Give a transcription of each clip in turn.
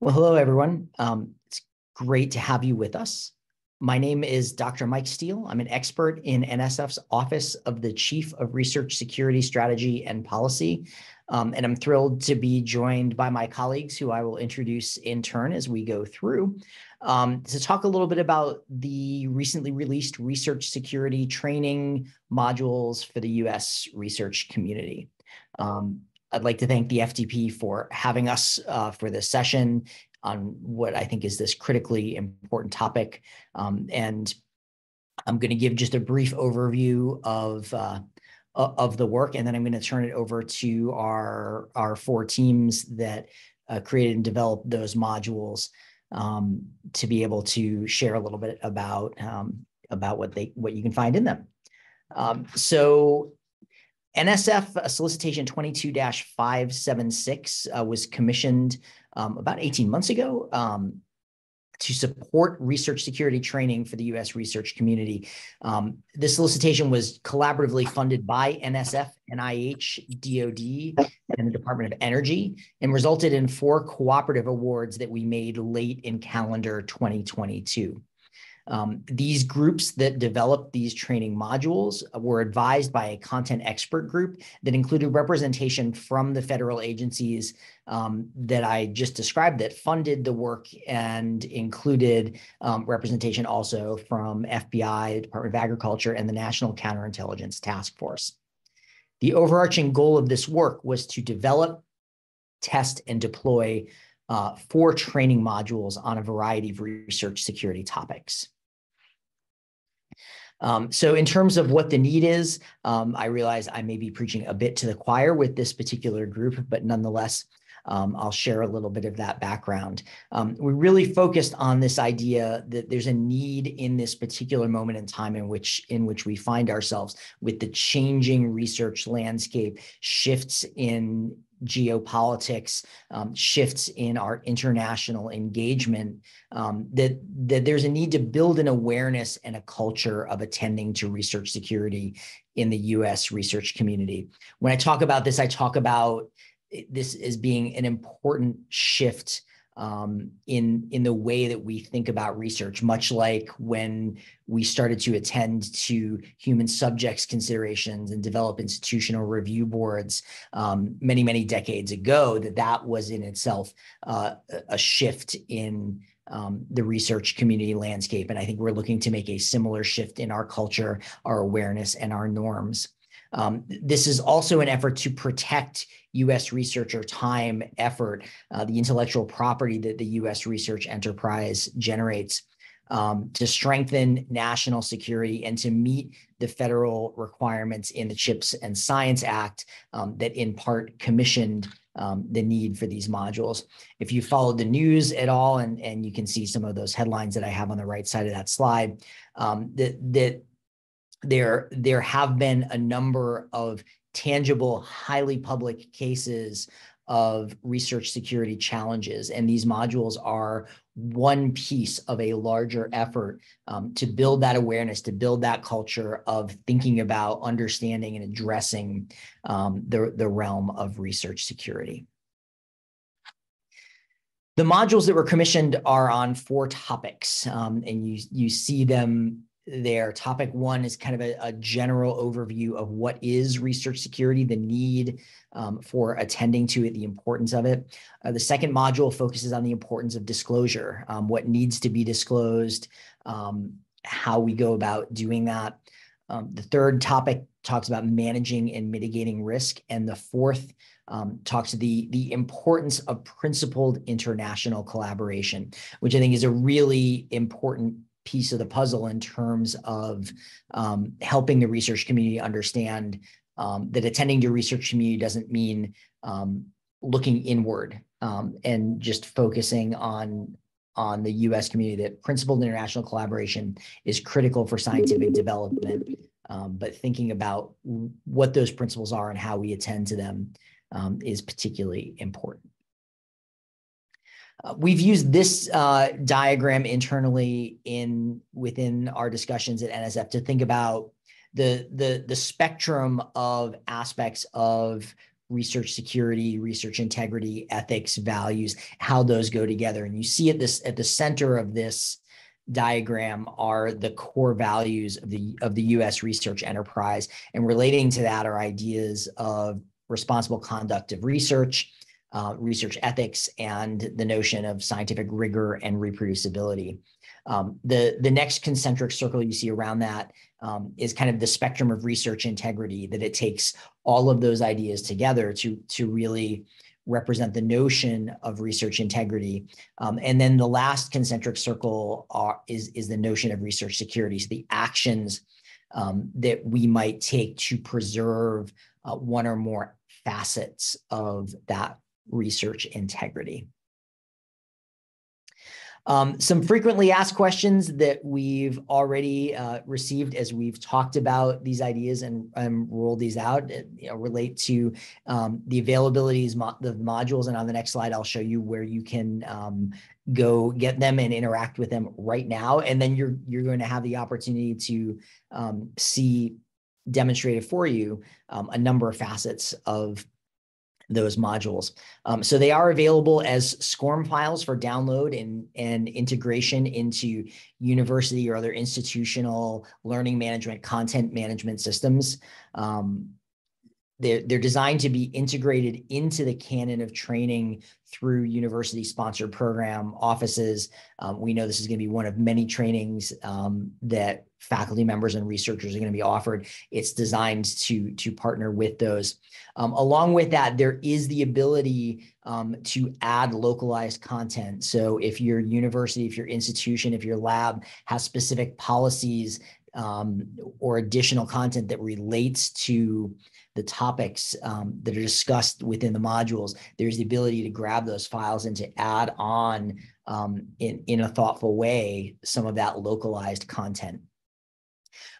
Well, hello, everyone. It's great to have you with us. My name is Dr. Mike Steele. I'm an expert in NSF's Office of the Chief of Research Security Strategy and Policy. And I'm thrilled to be joined by my colleagues who I will introduce in turn as we go through to talk a little bit about the recently released research security training modules for the U.S. research community. I'd like to thank the FDP for having us for this session on what I think is this critically important topic. And I'm going to give just a brief overview of the work, and then I'm going to turn it over to our four teams that created and developed those modules to be able to share a little bit about what you can find in them. So NSF solicitation 22-576 was commissioned about 18 months ago to support research security training for the U.S. research community. This solicitation was collaboratively funded by NSF, NIH, DoD, and the Department of Energy, and resulted in 4 cooperative awards that we made late in calendar 2022. These groups that developed these training modules were advised by a content expert group that included representation from the federal agencies that I just described that funded the work, and included representation also from FBI, Department of Agriculture, and the National Counterintelligence Task Force. The overarching goal of this work was to develop, test, and deploy 4 training modules on a variety of research security topics. So in terms of what the need is, I realize I may be preaching a bit to the choir with this particular group, but nonetheless, I'll share a little bit of that background. We really focused on this idea that there's a need in this particular moment in time in which we find ourselves with the changing research landscape, shifts in geopolitics, shifts in our international engagement, that there's a need to build an awareness and a culture of attending to research security in the U.S. research community. When I talk about this, I talk about this as being an important shift in the way that we think about research, much like when we started to attend to human subjects considerations and develop institutional review boards many, many decades ago, that was in itself a shift in the research community landscape. And I think we're looking to make a similar shift in our culture, our awareness, and our norms. This is also an effort to protect U.S. researcher time, effort, the intellectual property that the U.S. research enterprise generates, to strengthen national security and to meet the federal requirements in the CHIPS and Science Act that in part commissioned the need for these modules. If you followed the news at all, and you can see some of those headlines that I have on the right side of that slide, there have been a number of tangible, highly public cases of research security challenges. And these modules are one piece of a larger effort to build that awareness, to build that culture of thinking about, understanding, and addressing the realm of research security. The modules that were commissioned are on 4 topics, and you see them there. Topic 1 is kind of a general overview of what is research security, the need for attending to it, the importance of it. The second module focuses on the importance of disclosure, what needs to be disclosed, how we go about doing that. The third topic talks about managing and mitigating risk. And the fourth talks to the importance of principled international collaboration, which I think is a really important piece of the puzzle in terms of helping the research community understand that attending to research community doesn't mean looking inward and just focusing on the U.S. community, that principled international collaboration is critical for scientific development, but thinking about what those principles are and how we attend to them is particularly important. We've used this diagram internally within our discussions at NSF to think about the spectrum of aspects of research security, research integrity, ethics, values, how those go together. And you see at the center of this diagram are the core values of the U.S. research enterprise. And relating to that are ideas of responsible conduct of research, research ethics, and the notion of scientific rigor and reproducibility. The next concentric circle you see around that is kind of the spectrum of research integrity, that it takes all of those ideas together to really represent the notion of research integrity. And then the last concentric circle is the notion of research security. So the actions that we might take to preserve one or more facets of that research integrity. Some frequently asked questions that we've already received as we've talked about these ideas and rolled these out, relate to the availabilities of the modules. And on the next slide, I'll show you where you can go get them and interact with them right now. And then you're going to have the opportunity to see demonstrated for you a number of facets of those modules. So they are available as SCORM files for download and integration into university or other institutional learning management, content management systems. They're designed to be integrated into the canon of training through university-sponsored program offices. We know this is going to be one of many trainings that faculty members and researchers are going to be offered. It's designed to partner with those. Along with that, there is the ability to add localized content. So if your university, if your institution, if your lab has specific policies or additional content that relates to the topics that are discussed within the modules, there's the ability to grab those files and to add on in a thoughtful way some of that localized content.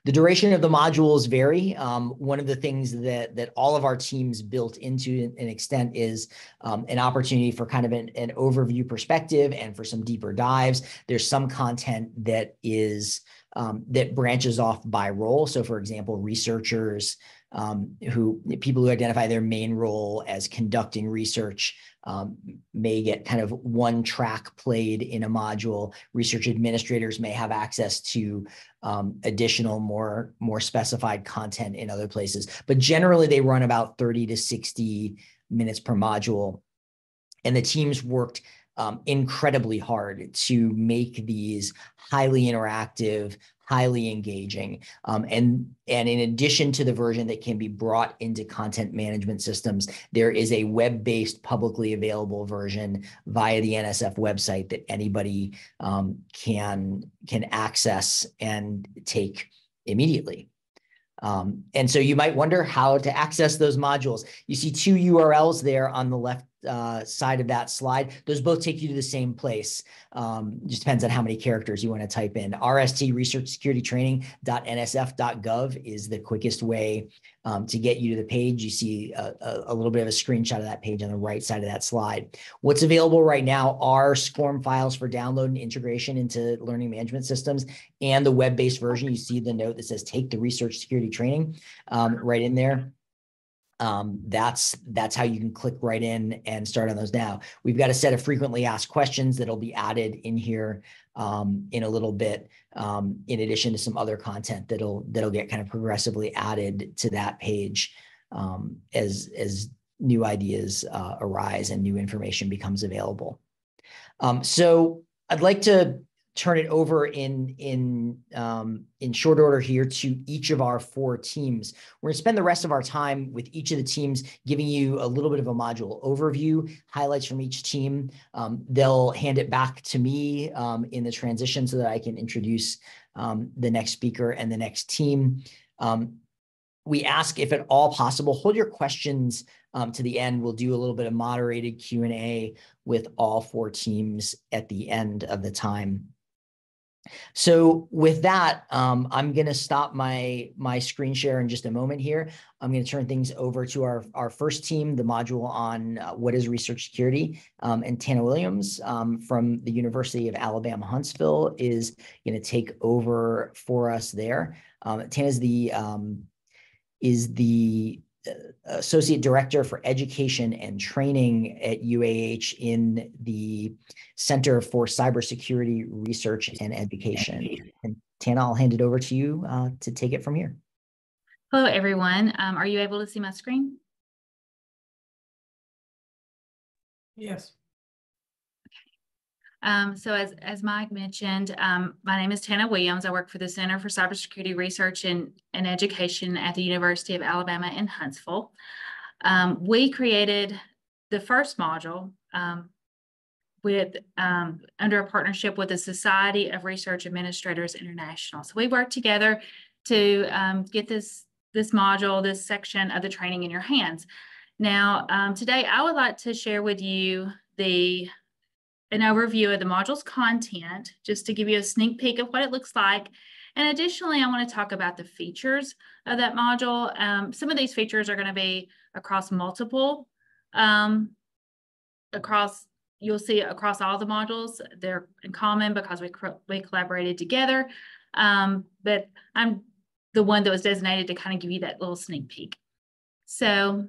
The duration of the modules vary. One of the things that all of our teams built into an extent is an opportunity for kind of an overview perspective and for some deeper dives. There's some content that is that branches off by role. So for example, researchers, people who identify their main role as conducting research may get kind of one track played in a module. Research administrators may have access to additional, more specified content in other places. But generally, they run about 30 to 60 minutes per module. And the teams worked incredibly hard to make these highly interactive, highly engaging. And in addition to the version that can be brought into content management systems, there is a web-based publicly available version via the NSF website that anybody can access and take immediately. And so you might wonder how to access those modules. You see two URLs there on the left side of that slide. Those both take you to the same place. Just depends on how many characters you want to type in. RST researchsecuritytraining.nsf.gov is the quickest way to get you to the page. You see a little bit of a screenshot of that page on the right side of that slide. What's available right now are SCORM files for download and integration into learning management systems, and the web-based version. You see the note that says take the research security training right in there. That's how you can click right in and start on those now. We've got a set of frequently asked questions that'll be added in here in a little bit, in addition to some other content that'll get kind of progressively added to that page as new ideas arise and new information becomes available. So I'd like to turn it over in short order here to each of our four teams. We're going to spend the rest of our time with each of the teams, giving you a little bit of a module overview, highlights from each team. They'll hand it back to me in the transition so that I can introduce the next speaker and the next team. We ask, if at all possible, hold your questions to the end. We'll do a little bit of moderated Q&A with all four teams at the end of the time. So with that, I'm going to stop my screen share in just a moment here. I'm going to turn things over to our first team, the module on what is research security. And Tana Williams from the University of Alabama, Huntsville is going to take over for us there. Tana is the Associate Director for Education and Training at UAH in the Center for Cybersecurity Research and Education. And Tana, I'll hand it over to you to take it from here. Hello, everyone. Are you able to see my screen? Yes. So as Mike mentioned, my name is Tana Williams. I work for the Center for Cybersecurity Research and Education at the University of Alabama in Huntsville. We created the first module with under a partnership with the Society of Research Administrators International. So we worked together to get this module, this section of the training in your hands. Now, today I would like to share with you an overview of the module's content, just to give you a sneak peek of what it looks like. And additionally, I want to talk about the features of that module. Some of these features are going to be across multiple, you'll see across all the modules. They're in common because we collaborated together. But I'm the one that was designated to kind of give you that little sneak peek. So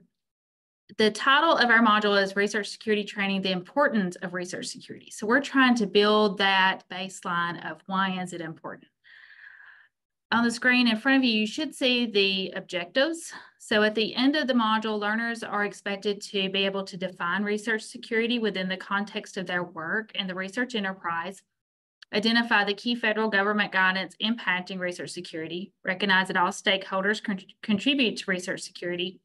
the title of our module is Research Security Training, the Importance of Research Security. So we're trying to build that baseline of why is it important. On the screen in front of you, you should see the objectives. So at the end of the module, learners are expected to be able to define research security within the context of their work and the research enterprise, identify the key federal government guidance impacting research security, recognize that all stakeholders contribute to research security,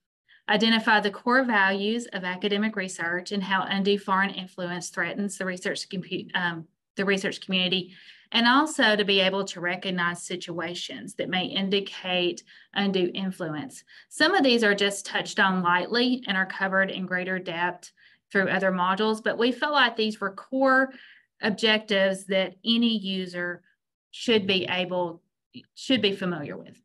identify the core values of academic research and how undue foreign influence threatens the research community, and also to be able to recognize situations that may indicate undue influence. Some of these are just touched on lightly and are covered in greater depth through other modules, but we felt like these were core objectives that any user should be familiar with.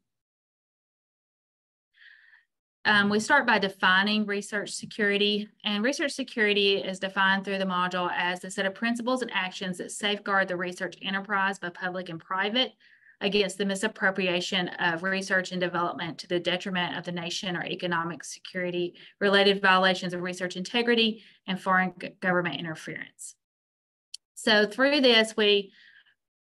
We start by defining research security, and research security is defined through the module as the set of principles and actions that safeguard the research enterprise by public and private against the misappropriation of research and development to the detriment of the nation or economic security, related violations of research integrity, and foreign government interference. So through this, we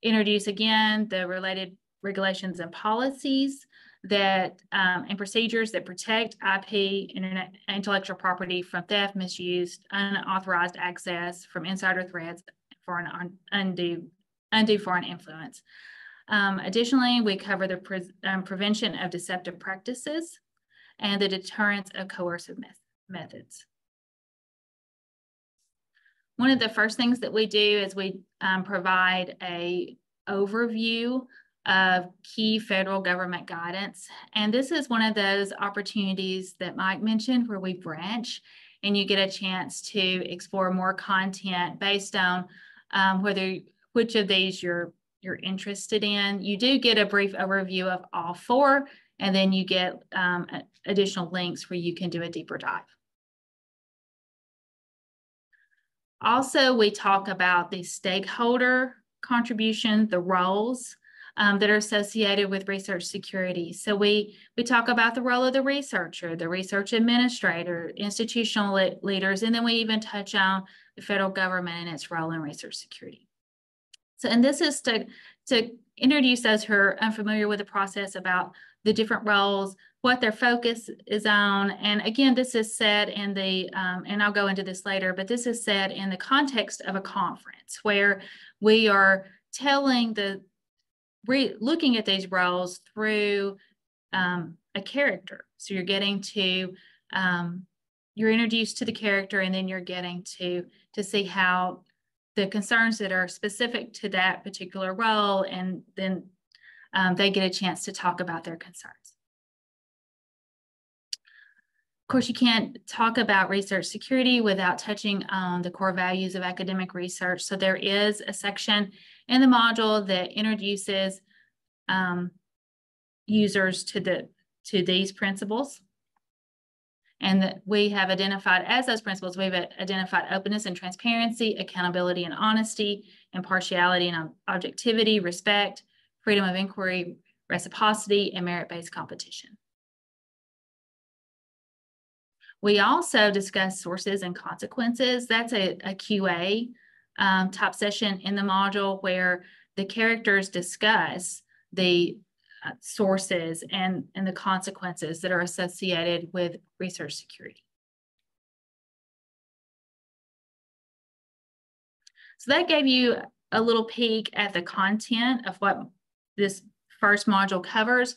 introduce again the related regulations and policies that and procedures that protect IP, intellectual property from theft, misuse, unauthorized access, from insider threats, foreign undue foreign influence. Additionally, we cover the prevention of deceptive practices and the deterrence of coercive methods. One of the first things that we do is we provide an overview of key federal government guidance. And this is one of those opportunities that Mike mentioned where we branch and you get a chance to explore more content based on which of these you're interested in. You do get a brief overview of all four, and then you get additional links where you can do a deeper dive. Also, we talk about the stakeholder contribution, the roles that are associated with research security. So we talk about the role of the researcher, the research administrator, institutional leaders, and then we even touch on the federal government and its role in research security. So, and this is to introduce those who are unfamiliar with the process about the different roles, what their focus is on. And again, this is said in the, and I'll go into this later, but this is said in the context of a conference where we are telling looking at these roles through a character. So you're getting to, you're introduced to the character, and then you're getting to see how the concerns that are specific to that particular role, and then they get a chance to talk about their concerns. Of course, you can't talk about research security without touching on the core values of academic research. So there is a section in the module that introduces users to these principles. And that we have identified as those principles, we've identified openness and transparency, accountability and honesty, impartiality and objectivity, respect, freedom of inquiry, reciprocity, and merit-based competition. We also discuss sources and consequences. That's a QA type session in the module where the characters discuss the sources and the consequences that are associated with research security. So that gave you a little peek at the content of what this first module covers.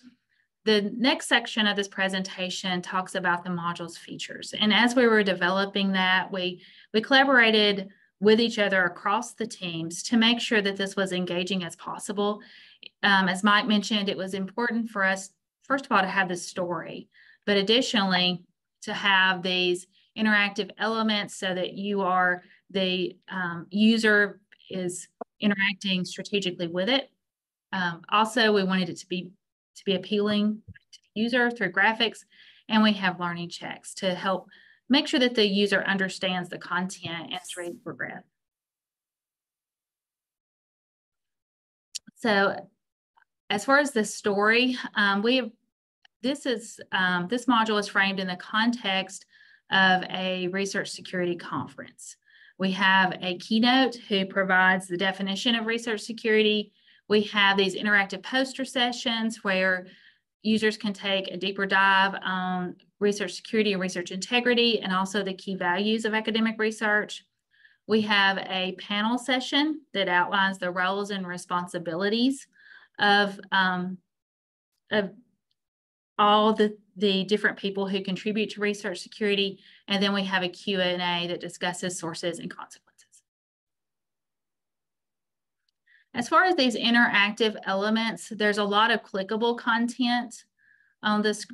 The next section of this presentation talks about the module's features. And as we were developing that, we collaborated with each other across the teams to make sure that this was engaging as possible. As Mike mentioned, it was important for us, first of all, to have this story, but additionally, to have these interactive elements so that the user is interacting strategically with it. Also, we wanted it to be appealing to the user through graphics, and we have learning checks to help make sure that the user understands the content and is ready to progress. So as far as the story, this module is framed in the context of a research security conference. We have a keynote who provides the definition of research security. We have these interactive poster sessions where users can take a deeper dive on research security and research integrity, and also the key values of academic research. We have a panel session that outlines the roles and responsibilities of all the different people who contribute to research security. And then we have a Q&A that discusses sources and consequences. As far as these interactive elements, there's a lot of clickable content on this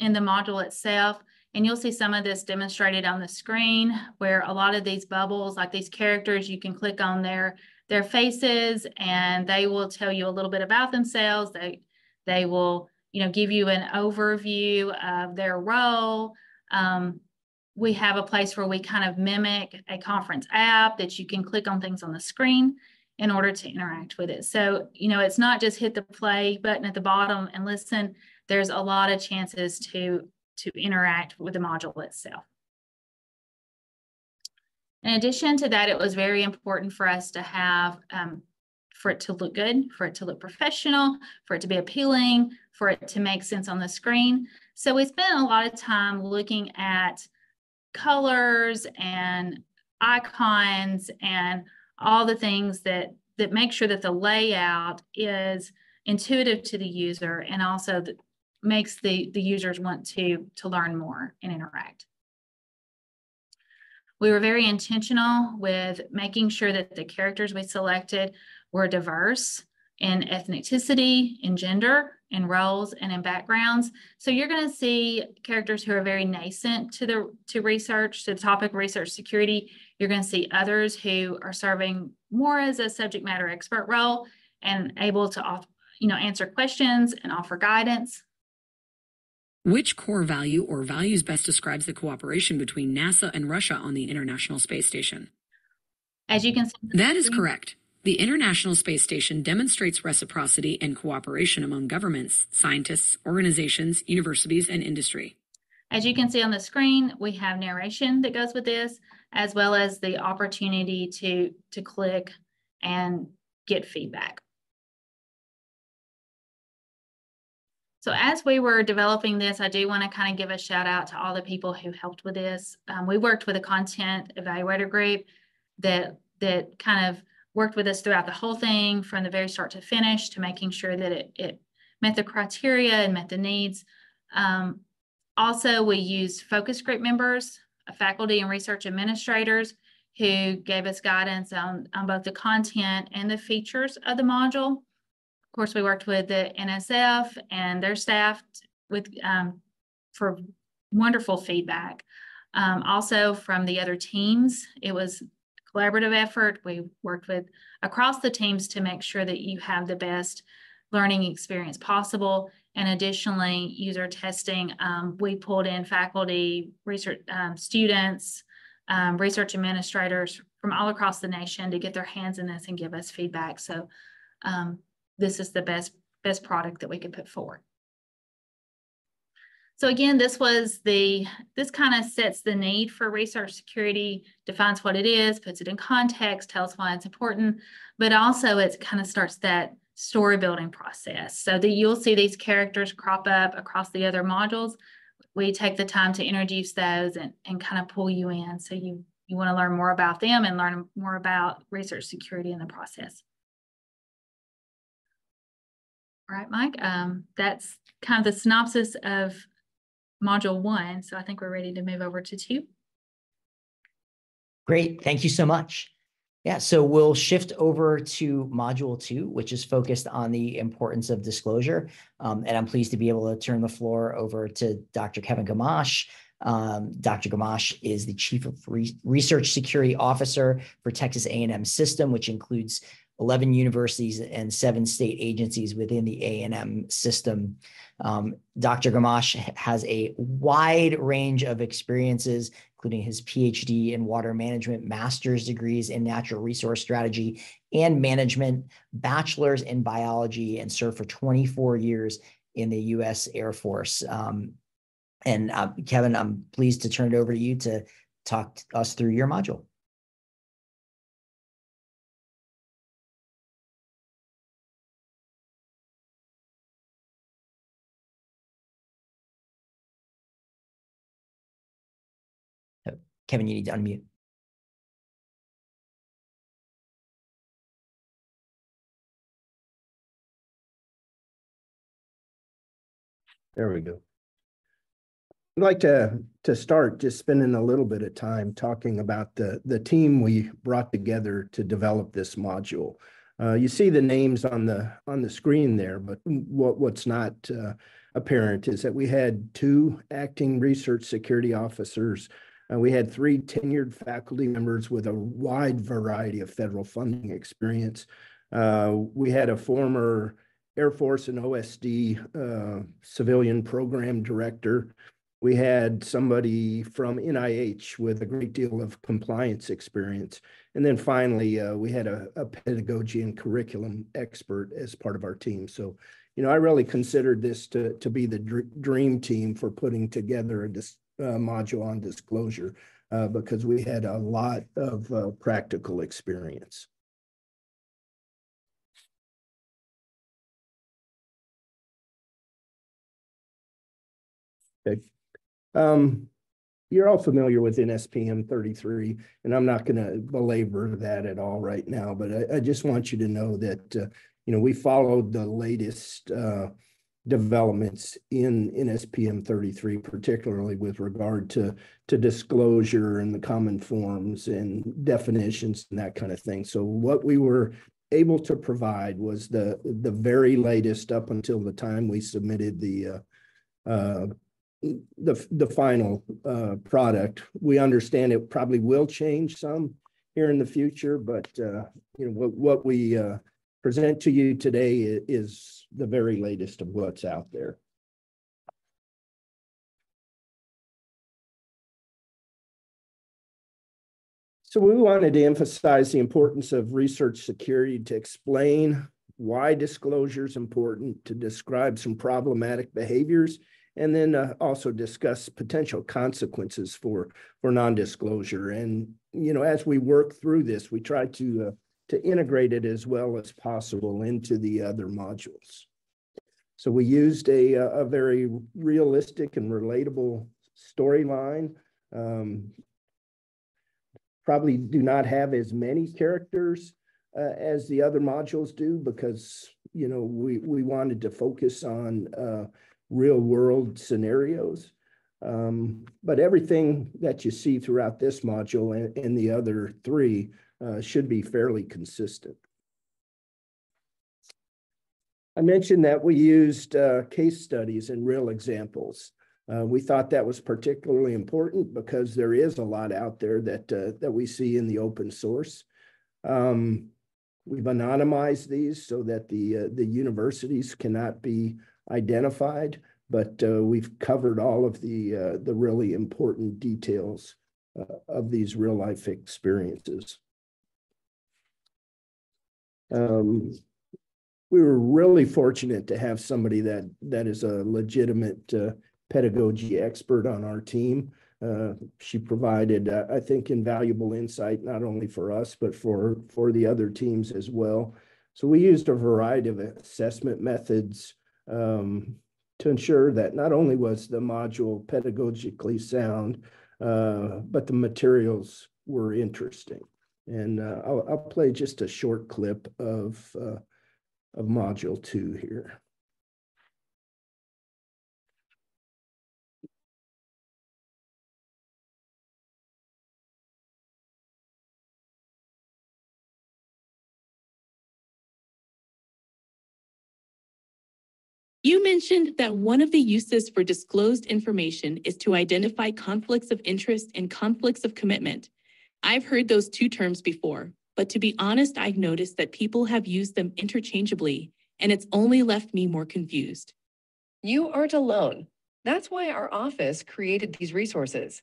in the module itself. And you'll see some of this demonstrated on the screen, where a lot of these bubbles, like these characters, you can click on their faces and they will tell you a little bit about themselves. They will, give you an overview of their role. We have a place where we kind of mimic a conference app that you can click on things on the screen in order to interact with it. So, it's not just hit the play button at the bottom and listen. There's a lot of chances to interact with the module itself. In addition to that, it was very important for us to have, for it to look good, for it to look professional, for it to be appealing, for it to make sense on the screen. So we spent a lot of time looking at colors and icons and all the things that make sure that the layout is intuitive to the user, and also that makes the users want to learn more and interact. We were very intentional with making sure that the characters we selected were diverse in ethnicity, in gender, in roles, and in backgrounds. So you're going to see characters who are very nascent to research, to the topic of research security. You're going to see others who are serving more as a subject matter expert role and able to, answer questions and offer guidance. Which core value or values best describes the cooperation between NASA and Russia on the International Space Station? As you can see, that is correct. The International Space Station demonstrates reciprocity and cooperation among governments, scientists, organizations, universities, and industry. As you can see on the screen, we have narration that goes with this, as well as the opportunity to click and get feedback. So as we were developing this, I do want to kind of give a shout out to all the people who helped with this. We worked with a content evaluator group that kind of worked with us throughout the whole thing, from the very start to finish, to making sure that it met the criteria and met the needs. Also, we used focus group members, faculty and research administrators, who gave us guidance on both the content and the features of the module. Of course, we worked with the NSF and their staff for wonderful feedback. Also from the other teams, it was a collaborative effort. We worked with across the teams to make sure that you have the best learning experience possible. And additionally, user testing, we pulled in faculty, research students, research administrators from all across the nation to get their hands in this and give us feedback. So this is the best product that we could put forward. So again, this kind of sets the need for research security, defines what it is, puts it in context, tells why it's important, but also it kind of starts that story building process so that you'll see these characters crop up across the other modules. We take the time to introduce those and kind of pull you in. So you want to learn more about them and learn more about research security in the process. All right, Mike, that's kind of the synopsis of Module 1. So I think we're ready to move over to 2. Great. Thank you so much. Yeah, so we'll shift over to Module 2, which is focused on the importance of disclosure. And I'm pleased to be able to turn the floor over to Dr. Kevin Gamache. Dr. Gamache is the Chief of Research Security Officer for Texas A&M System, which includes 11 universities and 7 state agencies within the A&M system. Dr. Gamache has a wide range of experiences, including his PhD in water management, master's degrees in natural resource strategy and management, bachelor's in biology, and served for 24 years in the U.S. Air Force. Kevin, I'm pleased to turn it over to you to talk us through your module. Kevin, you need to unmute. There we go. I'd like to start just spending a little bit of time talking about the team we brought together to develop this module. You see the names on the screen there, but what's not apparent is that we had 2 acting research security officers. We had 3 tenured faculty members with a wide variety of federal funding experience. We had a former Air Force and OSD civilian program director. We had somebody from NIH with a great deal of compliance experience. And then finally, we had a pedagogy and curriculum expert as part of our team. So, I really considered this to be the dream team for putting together a module on disclosure because we had a lot of practical experience. Okay. You're all familiar with NSPM-33, and I'm not going to belabor that at all right now, but I just want you to know that, we followed the latest developments in NSPM-33, particularly with regard to disclosure and the common forms and definitions and that kind of thing. So what we were able to provide was the very latest up until the time we submitted the final product. We understand it probably will change some here in the future, but what we present to you today is the very latest of what's out there. So we wanted to emphasize the importance of research security to explain why disclosure is important, to describe some problematic behaviors, and then also discuss potential consequences for non-disclosure. And, as we work through this, we try to integrate it as well as possible into the other modules. So we used a very realistic and relatable storyline. Probably do not have as many characters as the other modules do because, we wanted to focus on real world scenarios. But everything that you see throughout this module and the other 3 should be fairly consistent. I mentioned that we used case studies and real examples. We thought that was particularly important because there is a lot out there that we see in the open source. We've anonymized these so that the universities cannot be identified, but we've covered all of the really important details of these real life experiences. We were really fortunate to have somebody that is a legitimate pedagogy expert on our team. She provided, I think, invaluable insight, not only for us, but for the other teams as well. So we used a variety of assessment methods to ensure that not only was the module pedagogically sound, but the materials were interesting. And I'll play just a short clip of module 2 here. You mentioned that one of the uses for disclosed information is to identify conflicts of interest and conflicts of commitment. I've heard those two terms before, but to be honest, I've noticed that people have used them interchangeably, and it's only left me more confused. You aren't alone. That's why our office created these resources.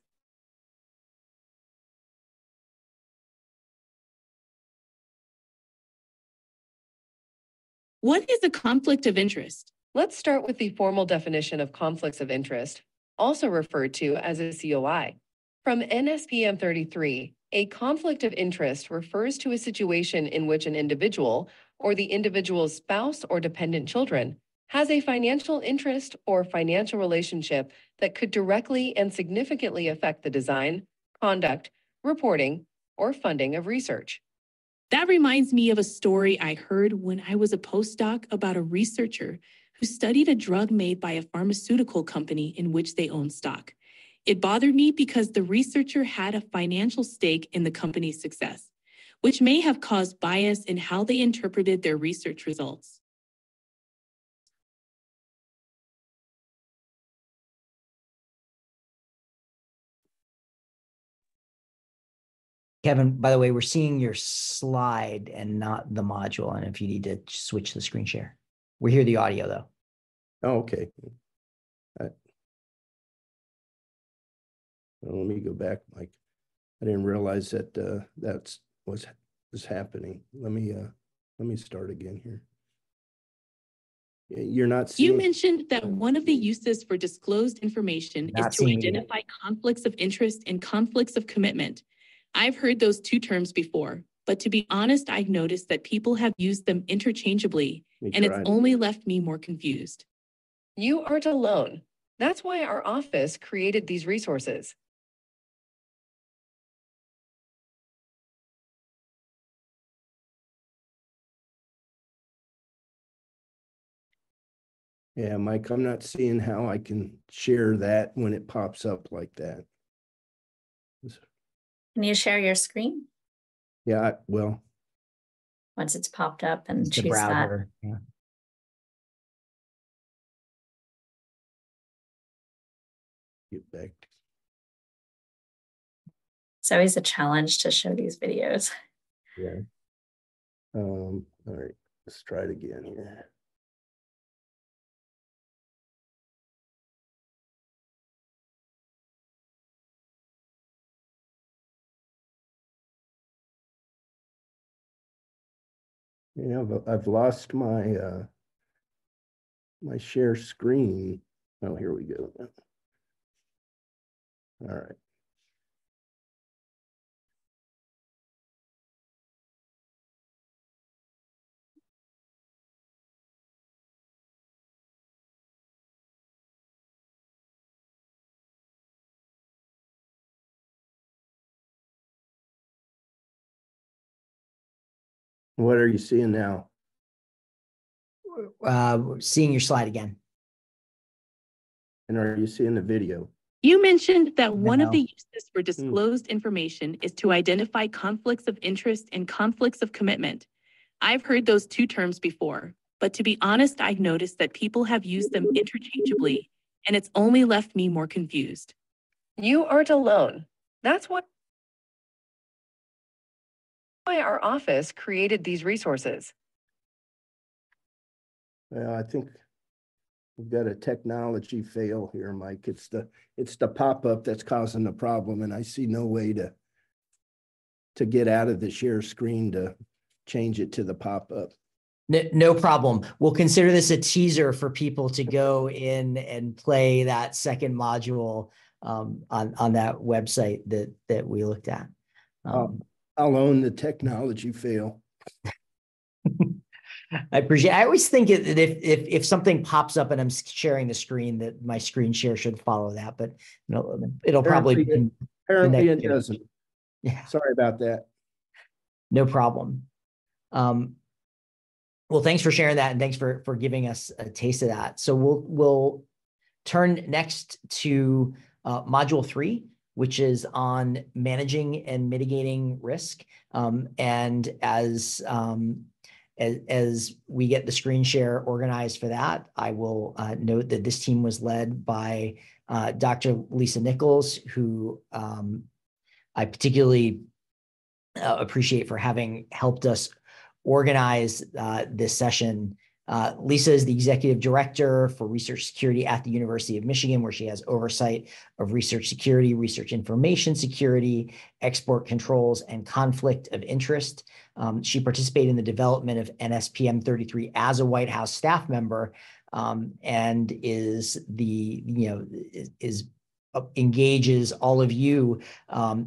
What is a conflict of interest? Let's start with the formal definition of conflicts of interest, also referred to as a COI. From NSPM-33, a conflict of interest refers to a situation in which an individual or the individual's spouse or dependent children has a financial interest or financial relationship that could directly and significantly affect the design, conduct, reporting, or funding of research. That reminds me of a story I heard when I was a postdoc about a researcher who studied a drug made by a pharmaceutical company in which they owned stock. It bothered me because the researcher had a financial stake in the company's success, which may have caused bias in how they interpreted their research results. Kevin, by the way, we're seeing your slide and not the module. And if you need to switch the screen share, we hear the audio though. Oh, okay. Well, let me go back, Mike. I didn't realize that that's was happening. Let me start again here. You're not seeing. You mentioned that one of the uses for disclosed information is to identify conflicts of interest and conflicts of commitment. I've heard those two terms before, but to be honest, I've noticed that people have used them interchangeably, and it's only left me more confused. You aren't alone. That's why our office created these resources. Yeah, Mike, I'm not seeing how I can share that when it pops up like that. Can you share your screen? Yeah, well. Once it's popped up and The choose browser. that. Yeah. Get back. It's always a challenge to show these videos. Yeah. All right, let's try it again here. Yeah, but I've lost my my share screen. Oh, here we go. All right. What are you seeing now? Seeing your slide again. And are you seeing the video? You mentioned that one of the uses for disclosed information is to identify conflicts of interest and conflicts of commitment. I've heard those two terms before, but to be honest, I've noticed that people have used them interchangeably, and it's only left me more confused. You aren't alone. That's why our office created these resources. Well, I think we've got a technology fail here, Mike. It's the pop-up that's causing the problem, and I see no way to get out of the share screen to change it to the pop-up. No problem. We'll consider this a teaser for people to go in and play that second module on that website that we looked at. I'll own the technology fail. I appreciate. I always think that if something pops up and I'm sharing the screen, that my screen share should follow that, but it'll probably be Apparently it doesn't. Yeah. Sorry about that. No problem. Well, thanks for sharing that, and thanks for giving us a taste of that. So we'll turn next to Module 3, which is on managing and mitigating risk. And as we get the screen share organized for that, I will note that this team was led by Dr. Lisa Nichols, who I particularly appreciate for having helped us organize this session. Lisa is the executive director for research security at the University of Michigan, where she has oversight of research security, research information security, export controls, and conflict of interest. She participated in the development of NSPM-33 as a White House staff member, and engages all of you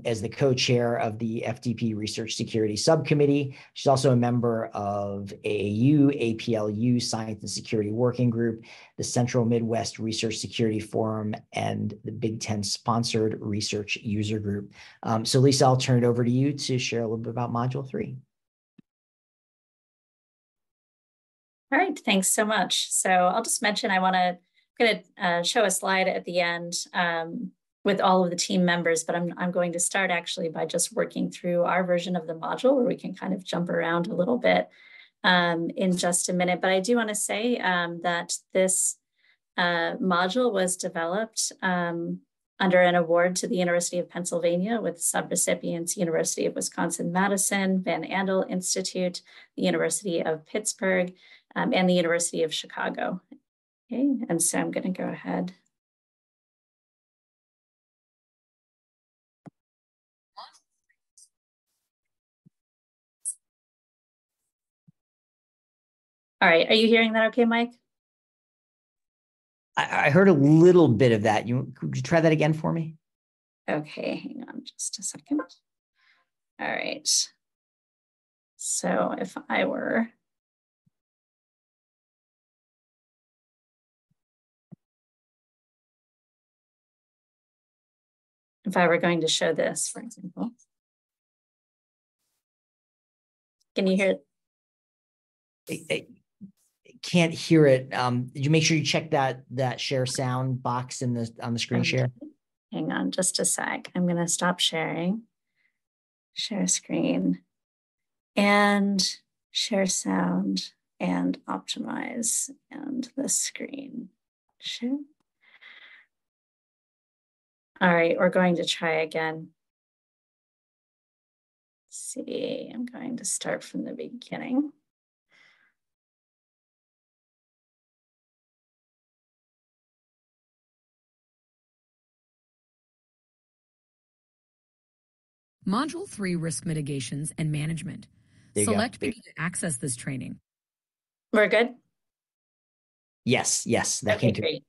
as the co-chair of the FDP Research Security Subcommittee. She's also a member of AAU, APLU, Science and Security Working Group, the Central Midwest Research Security Forum, and the Big Ten Sponsored Research User Group. So Lisa, I'll turn it over to you to share a little bit about Module 3. All right, thanks so much. So I'll just mention I'm going to show a slide at the end with all of the team members, but I'm going to start actually by just working through our version of the module where we can kind of jump around a little bit in just a minute. But I do want to say that this module was developed under an award to the University of Pennsylvania with subrecipients University of Wisconsin-Madison, Van Andel Institute, the University of Pittsburgh, and the University of Chicago. Okay, and so I'm going to go ahead. All right, are you hearing that okay, Mike? I heard a little bit of that. Could you try that again for me? Okay, hang on just a second. All right. So if I were going to show this, for example, can you hear it? I can't hear it. Did you make sure you check that share sound box on the screen share? Hang on just a sec. I'm going to stop sharing, share screen, and share sound, and optimize, and the screen share. All right, we're going to try again. Let's see, I'm going to start from the beginning. Module 3, Risk Mitigations and Management. Select Begin to access this training. We're good? Yes, that came through. Great.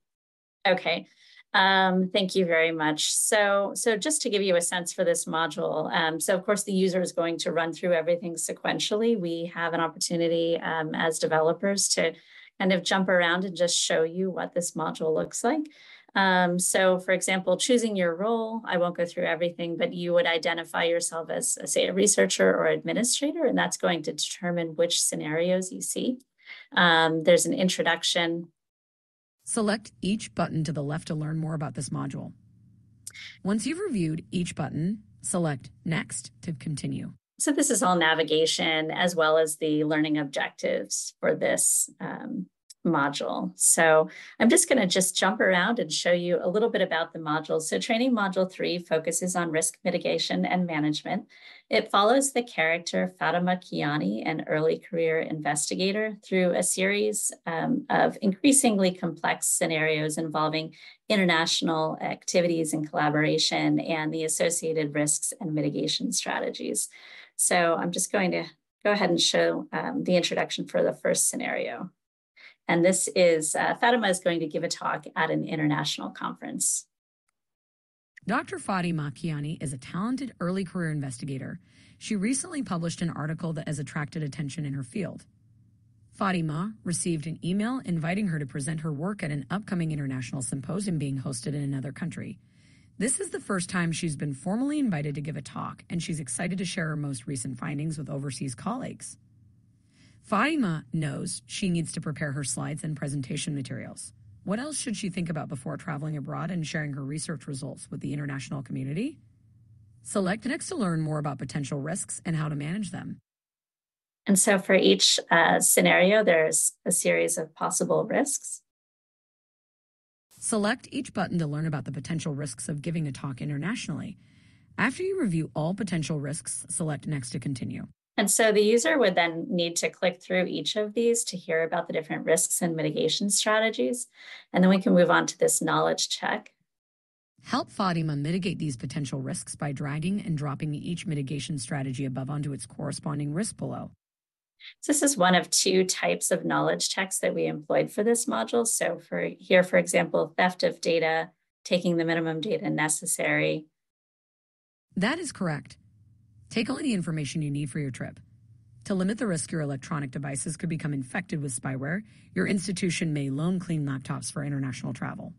Okay. Thank you very much. So just to give you a sense for this module, so of course the user is going to run through everything sequentially. We have an opportunity as developers to kind of jump around and just show you what this module looks like. So for example, choosing your role, I won't go through everything, but you would identify yourself as, say, a researcher or administrator, and that's going to determine which scenarios you see. There's an introduction. Select each button to the left to learn more about this module. Once you've reviewed each button, select Next to continue. So this is all navigation as well as the learning objectives for this module. So I'm just going to jump around and show you a little bit about the module. So training module 3 focuses on risk mitigation and management. It follows the character Fatima Kiani, an early career investigator, through a series of increasingly complex scenarios involving international activities and collaboration and the associated risks and mitigation strategies. So I'm just going to go ahead and show the introduction for the first scenario. And this is, Fatima is going to give a talk at an international conference. Dr. Fatima Kiani is a talented early career investigator. She recently published an article that has attracted attention in her field. Fatima received an email inviting her to present her work at an upcoming international symposium being hosted in another country. This is the first time she's been formally invited to give a talk, and she's excited to share her most recent findings with overseas colleagues. Fatima knows she needs to prepare her slides and presentation materials. What else should she think about before traveling abroad and sharing her research results with the international community? Select next to learn more about potential risks and how to manage them. And so for each scenario, there's a series of possible risks. Select each button to learn about the potential risks of giving a talk internationally. After you review all potential risks, select next to continue. And so the user would then need to click through each of these to hear about the different risks and mitigation strategies. And then we can move on to this knowledge check. Help Fatima mitigate these potential risks by dragging and dropping each mitigation strategy above onto its corresponding risk below. So this is one of two types of knowledge checks that we employed for this module. So for here, for example, theft of data, taking the minimum data necessary. That is correct. Take all the information you need for your trip. To limit the risk your electronic devices could become infected with spyware, your institution may loan clean laptops for international travel.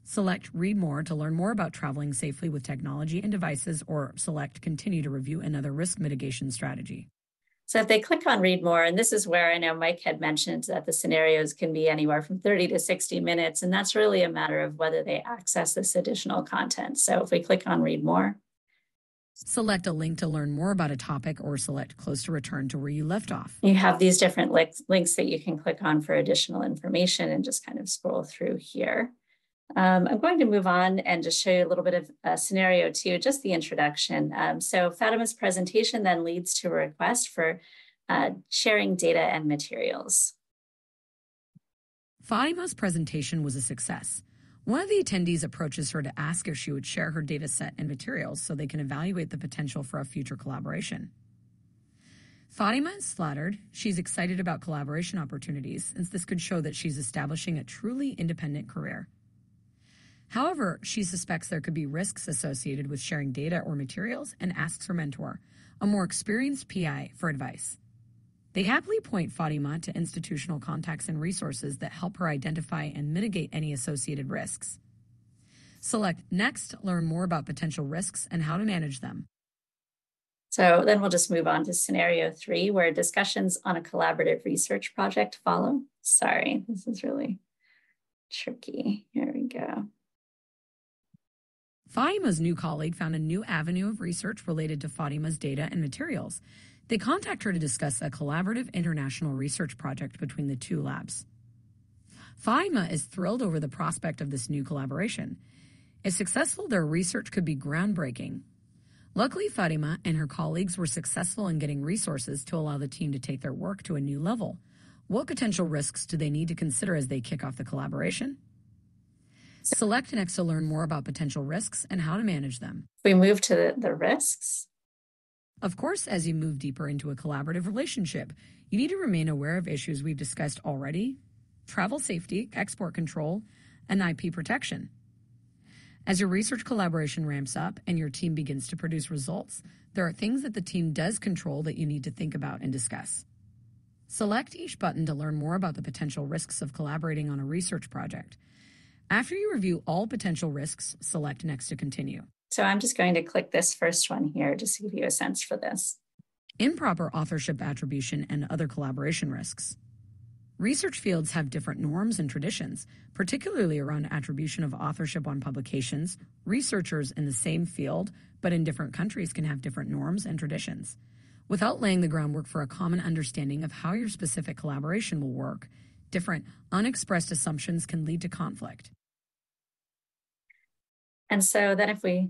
Select Read More to learn more about traveling safely with technology and devices, or select Continue to review another risk mitigation strategy. So if they click on Read More, and this is where I know Mike had mentioned that the scenarios can be anywhere from 30 to 60 minutes, and that's really a matter of whether they access this additional content. So if we click on Read More, select a link to learn more about a topic, or select Close to return to where you left off. You have these different links that you can click on for additional information and just kind of scroll through here. I'm going to move on and just show you a little bit of scenario two, just the introduction. So Fatima's presentation then leads to a request for sharing data and materials. Fatima's presentation was a success. One of the attendees approaches her to ask if she would share her data set and materials so they can evaluate the potential for a future collaboration. Fatima is flattered. She's excited about collaboration opportunities, since this could show that she's establishing a truly independent career. However, she suspects there could be risks associated with sharing data or materials and asks her mentor, a more experienced PI, for advice. They happily point Fatima to institutional contacts and resources that help her identify and mitigate any associated risks. Select Next, learn more about potential risks and how to manage them. So then we'll just move on to scenario three, where discussions on a collaborative research project follow. Sorry, this is really tricky. Here we go. Fatima's new colleague found a new avenue of research related to Fatima's data and materials. They contact her to discuss a collaborative international research project between the two labs. Fatima is thrilled over the prospect of this new collaboration. If successful, their research could be groundbreaking. Luckily, Fatima and her colleagues were successful in getting resources to allow the team to take their work to a new level. What potential risks do they need to consider as they kick off the collaboration? Select next to learn more about potential risks and how to manage them. We move to the risks. Of course, as you move deeper into a collaborative relationship, you need to remain aware of issues we've discussed already: travel safety, export control, and IP protection. As your research collaboration ramps up and your team begins to produce results, there are things that the team does control that you need to think about and discuss. Select each button to learn more about the potential risks of collaborating on a research project. After you review all potential risks, select Next to continue. So I'm just going to click this first one here just to give you a sense for this. Improper authorship attribution and other collaboration risks. Research fields have different norms and traditions, particularly around attribution of authorship on publications. Researchers in the same field, but in different countries, can have different norms and traditions. Without laying the groundwork for a common understanding of how your specific collaboration will work, different unexpressed assumptions can lead to conflict. And so then if we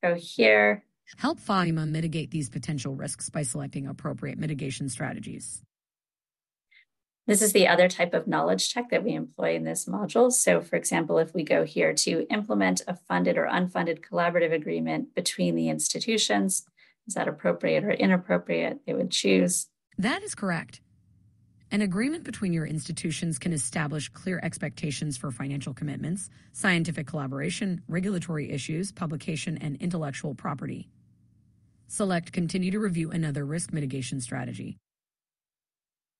go here. Help Fatima mitigate these potential risks by selecting appropriate mitigation strategies. This is the other type of knowledge check that we employ in this module. So for example, if we go here to implement a funded or unfunded collaborative agreement between the institutions, Is that appropriate or inappropriate? They would choose. That is correct. An agreement between your institutions can establish clear expectations for financial commitments, scientific collaboration, regulatory issues, publication, and intellectual property. Select Continue to review another risk mitigation strategy.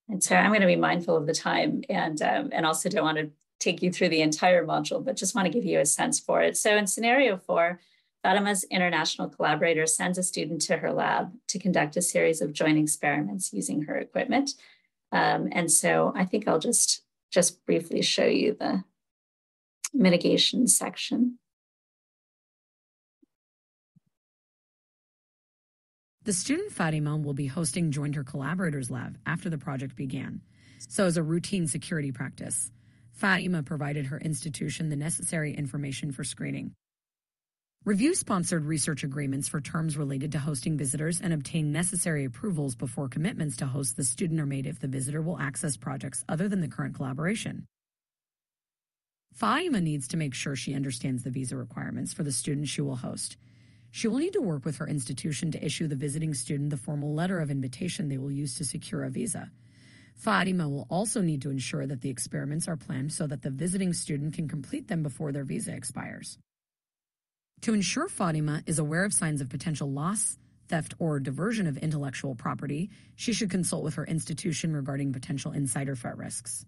And so I'm going to be mindful of the time and also don't want to take you through the entire module, but just want to give you a sense for it. So in scenario 4, Fatima's international collaborator sends a student to her lab to conduct a series of joint experiments using her equipment. And so I think I'll just briefly show you the mitigation section. The student Fatima will be hosting Join Her Collaborators Lab after the project began. So as a routine security practice, Fatima provided her institution the necessary information for screening. Review sponsored research agreements for terms related to hosting visitors and obtain necessary approvals before commitments to host the student are made if the visitor will access projects other than the current collaboration. Fatima needs to make sure she understands the visa requirements for the student she will host. She will need to work with her institution to issue the visiting student the formal letter of invitation they will use to secure a visa. Fatima will also need to ensure that the experiments are planned so that the visiting student can complete them before their visa expires. To ensure Fatima is aware of signs of potential loss, theft, or diversion of intellectual property, she should consult with her institution regarding potential insider threat risks.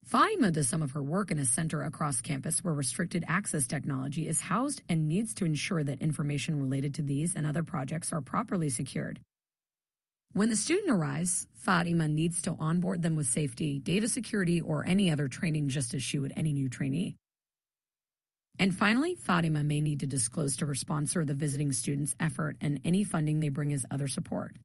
Fatima does some of her work in a center across campus where restricted access technology is housed and needs to ensure that information related to these and other projects are properly secured. When the student arrives, Fatima needs to onboard them with safety, data security, or any other training just as she would any new trainee. And finally, Fatima may need to disclose to her sponsor the visiting student's effort and any funding they bring as other support.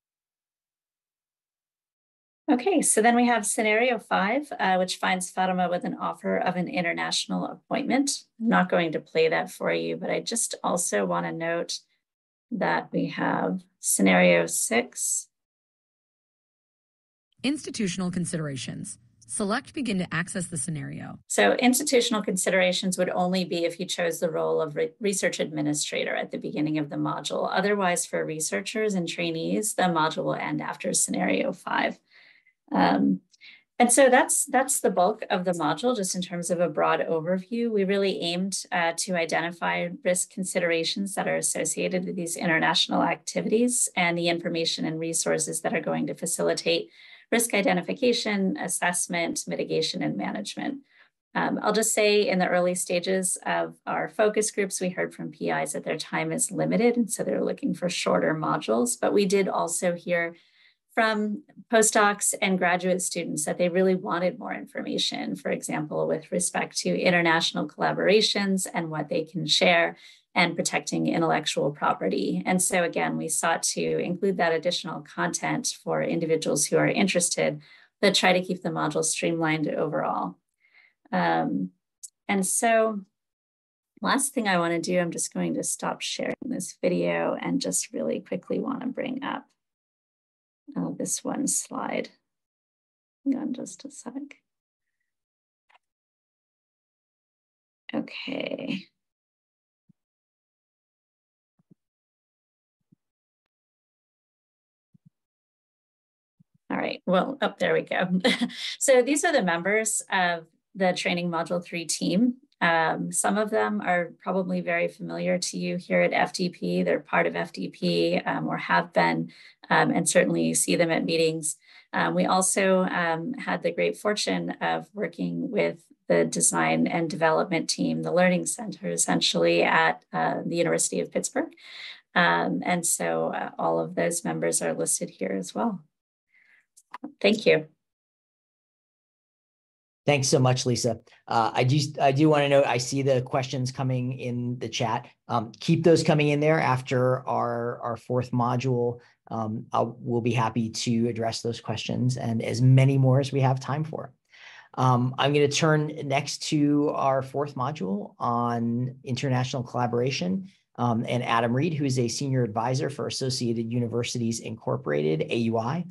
Okay, so then we have scenario 5, which finds Fatima with an offer of an international appointment. I'm not going to play that for you, but I just also want to note that we have scenario 6. Institutional considerations. Select Begin to access the scenario. So institutional considerations would only be if you chose the role of research administrator at the beginning of the module. Otherwise, for researchers and trainees, the module will end after scenario 5. And so that's the bulk of the module, just in terms of a broad overview. We really aimed to identify risk considerations that are associated with these international activities and the information and resources that are going to facilitate risk identification, assessment, mitigation, and management. I'll just say in the early stages of our focus groups, we heard from PIs that their time is limited, and so they're looking for shorter modules. But we did also hear from postdocs and graduate students that they really wanted more information, for example, with respect to international collaborations and what they can share and protecting intellectual property. And so again, we sought to include that additional content for individuals who are interested, but try to keep the module streamlined overall. And so last thing I want to do, I'm just going to stop sharing this video and just really quickly want to bring up this one slide. Hang on just a sec. Okay. All right, well, oh, there we go. So these are the members of the Training Module 3 team. Some of them are probably very familiar to you here at FDP. They're part of FDP or have been, and certainly you see them at meetings. We also had the great fortune of working with the design and development team, the Learning Center, essentially at the University of Pittsburgh. And so all of those members are listed here as well. Thank you. Thanks so much, Lisa. I do want to note, I see the questions coming in the chat. Keep those coming in there after our 4th module. We'll be happy to address those questions and as many more as we have time for. I'm going to turn next to our 4th module on international collaboration. And Adam Reed, who is a senior advisor for Associated Universities Incorporated, AUI,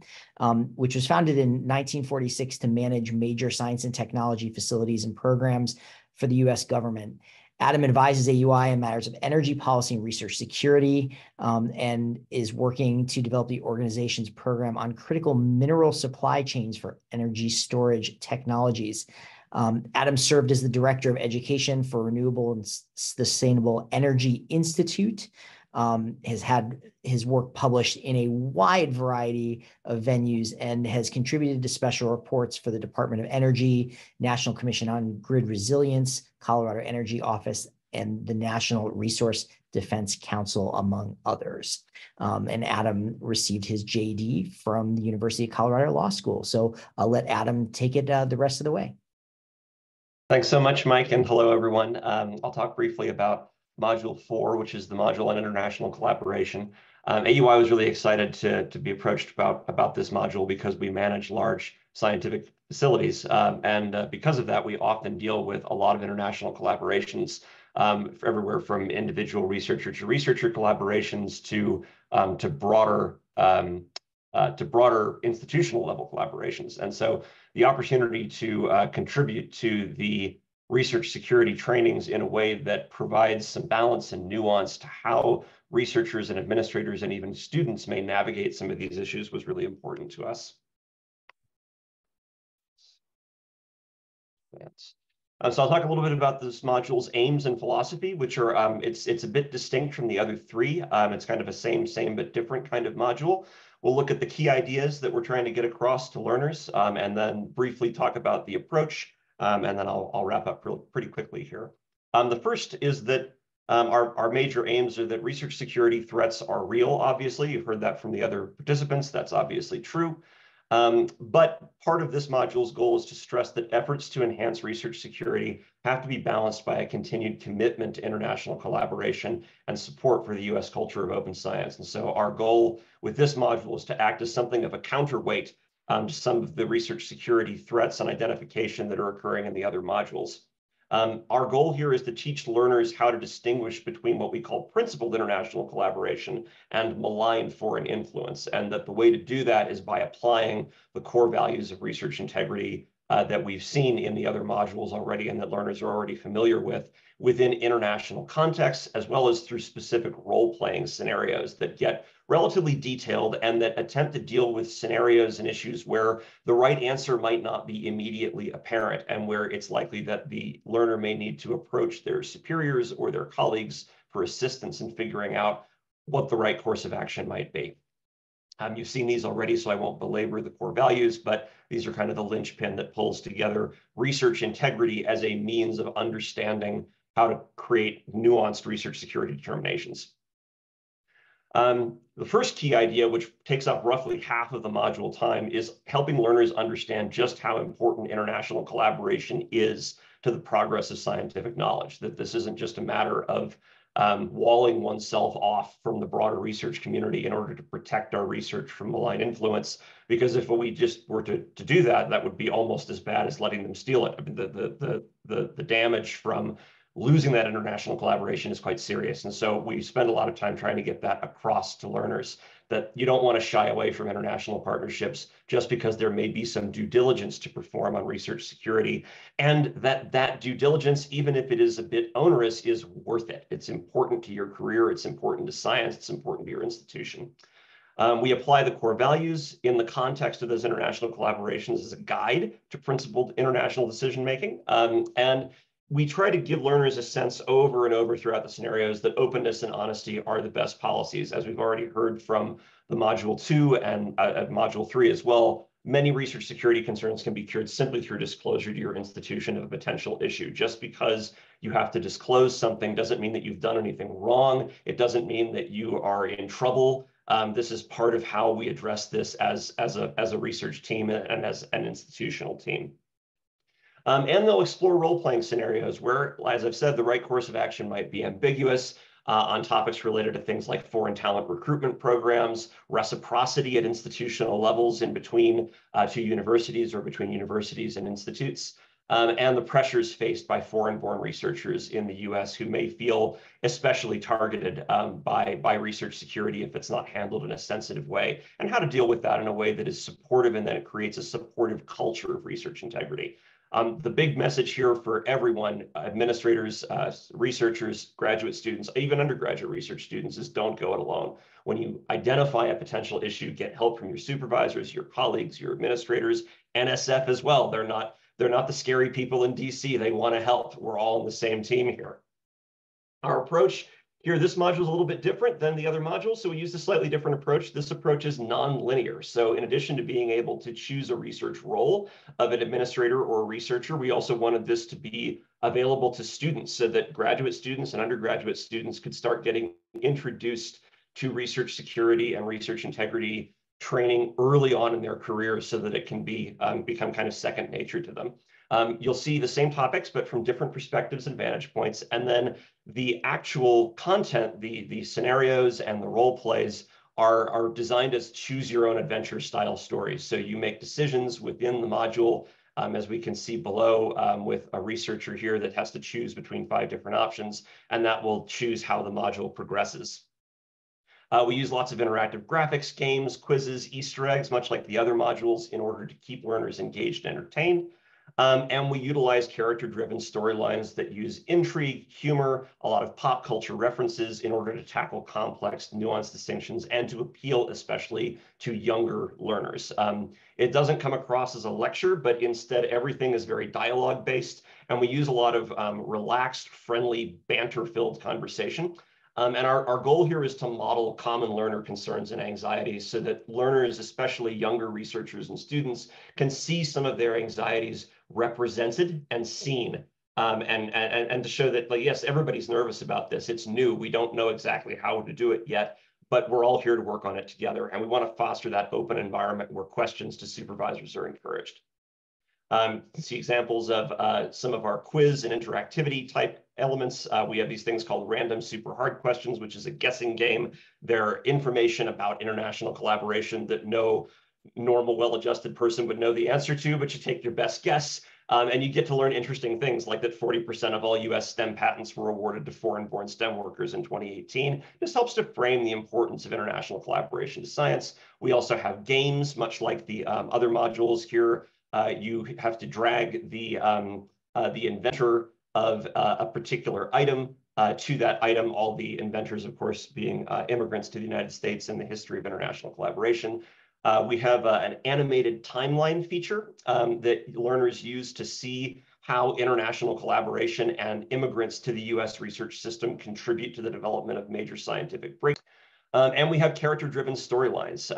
which was founded in 1946 to manage major science and technology facilities and programs for the U.S. government. Adam advises AUI in matters of energy policy and research security, and is working to develop the organization's program on critical mineral supply chains for energy storage technologies. Adam served as the Director of Education for Renewable and Sustainable Energy Institute, has had his work published in a wide variety of venues, and has contributed to special reports for the Department of Energy, National Commission on Grid Resilience, Colorado Energy Office, and the National Resource Defense Council, among others. And Adam received his JD from the University of Colorado Law School. So I'll let Adam take it the rest of the way. Thanks so much, Mike, and hello, everyone. I'll talk briefly about Module 4, which is the module on international collaboration. AUI was really excited to be approached about this module because we manage large scientific facilities. And because of that, we often deal with a lot of international collaborations everywhere from individual researcher to researcher collaborations to broader institutional level collaborations. And so the opportunity to contribute to the research security trainings in a way that provides some balance and nuance to how researchers and administrators and even students may navigate some of these issues was really important to us. So I'll talk a little bit about this module's aims and philosophy, which are, it's a bit distinct from the other three. It's kind of a same but different kind of module. We'll look at the key ideas that we're trying to get across to learners, and then briefly talk about the approach, and then I'll wrap up pretty quickly here. The first is that our major aims are that research security threats are real, obviously. You've heard that from the other participants. That's obviously true. But part of this module's goal is to stress that efforts to enhance research security have to be balanced by a continued commitment to international collaboration and support for the U.S. culture of open science. And so our goal with this module is to act as something of a counterweight to some of the research security threats and identification that are occurring in the other modules. Our goal here is to teach learners how to distinguish between what we call principled international collaboration and malign foreign influence, and that the way to do that is by applying the core values of research integrity that we've seen in the other modules already and that learners are already familiar with within international contexts, as well as through specific role-playing scenarios that get relatively detailed and that attempt to deal with scenarios and issues where the right answer might not be immediately apparent and where it's likely that the learner may need to approach their superiors or their colleagues for assistance in figuring out what the right course of action might be. You've seen these already, so I won't belabor the core values, but these are kind of the linchpin that pulls together research integrity as a means of understanding how to create nuanced research security determinations. The first key idea, which takes up roughly half of the module time, is helping learners understand just how important international collaboration is to the progress of scientific knowledge, that this isn't just a matter of walling oneself off from the broader research community in order to protect our research from malign influence, because if we just were to do that, that would be almost as bad as letting them steal it. I mean, the damage from losing that international collaboration is quite serious. And so we spend a lot of time trying to get that across to learners, that you don't want to shy away from international partnerships just because there may be some due diligence to perform on research security, and that due diligence, even if it is a bit onerous, is worth it. It's important to your career, it's important to science, it's important to your institution. We apply the core values in the context of those international collaborations as a guide to principled international decision-making. And we try to give learners a sense over and over throughout the scenarios that openness and honesty are the best policies. As we've already heard from the Module 2 and Module 3 as well, many research security concerns can be cured simply through disclosure to your institution of a potential issue. Just because you have to disclose something doesn't mean that you've done anything wrong. It doesn't mean that you are in trouble. This is part of how we address this as a research team and as an institutional team. And they'll explore role-playing scenarios where, as I've said, the right course of action might be ambiguous on topics related to things like foreign talent recruitment programs, reciprocity at institutional levels in between two universities or between universities and institutes, and the pressures faced by foreign-born researchers in the US who may feel especially targeted by research security if it's not handled in a sensitive way, and how to deal with that in a way that is supportive and that it creates a supportive culture of research integrity. The big message here for everyone, administrators, researchers, graduate students, even undergraduate research students, is don't go it alone. When you identify a potential issue, get help from your supervisors, your colleagues, your administrators, NSF as well. They're not the scary people in DC. They want to help. We're all on the same team here. Our approach here, this module is a little bit different than the other modules, so we use a slightly different approach. This approach is non-linear. So in addition to being able to choose a research role of an administrator or a researcher, we also wanted this to be available to students so that graduate students and undergraduate students could start getting introduced to research security and research integrity training early on in their careers so that it can be become kind of second nature to them. You'll see the same topics, but from different perspectives and vantage points. And then the actual content, the scenarios and the role plays are designed as choose your own adventure style stories. So you make decisions within the module, as we can see below, with a researcher here that has to choose between 5 different options, and that will choose how the module progresses. We use lots of interactive graphics, games, quizzes, Easter eggs, much like the other modules, in order to keep learners engaged and entertained. And we utilize character-driven storylines that use intrigue, humor, a lot of pop culture references in order to tackle complex, nuanced distinctions and to appeal especially to younger learners. It doesn't come across as a lecture, but instead everything is very dialogue-based, and we use a lot of relaxed, friendly, banter-filled conversation. And our goal here is to model common learner concerns and anxieties so that learners, especially younger researchers and students, can see some of their anxieties represented and seen. And to show that, like, yes, everybody's nervous about this. It's new. We don't know exactly how to do it yet, but we're all here to work on it together. And we want to foster that open environment where questions to supervisors are encouraged. You can see examples of some of our quiz and interactivity type elements. We have these things called random super hard questions, which is a guessing game. They're information about international collaboration that no normal, well-adjusted person would know the answer to, but you take your best guess. And you get to learn interesting things like that 40% of all US STEM patents were awarded to foreign-born STEM workers in 2018. This helps to frame the importance of international collaboration to science. We also have games, much like the other modules here. You have to drag the inventor of a particular item to that item, all the inventors, of course, being immigrants to the United States and the history of international collaboration. We have an animated timeline feature that learners use to see how international collaboration and immigrants to the US research system contribute to the development of major scientific breakthroughs. And we have character-driven storylines.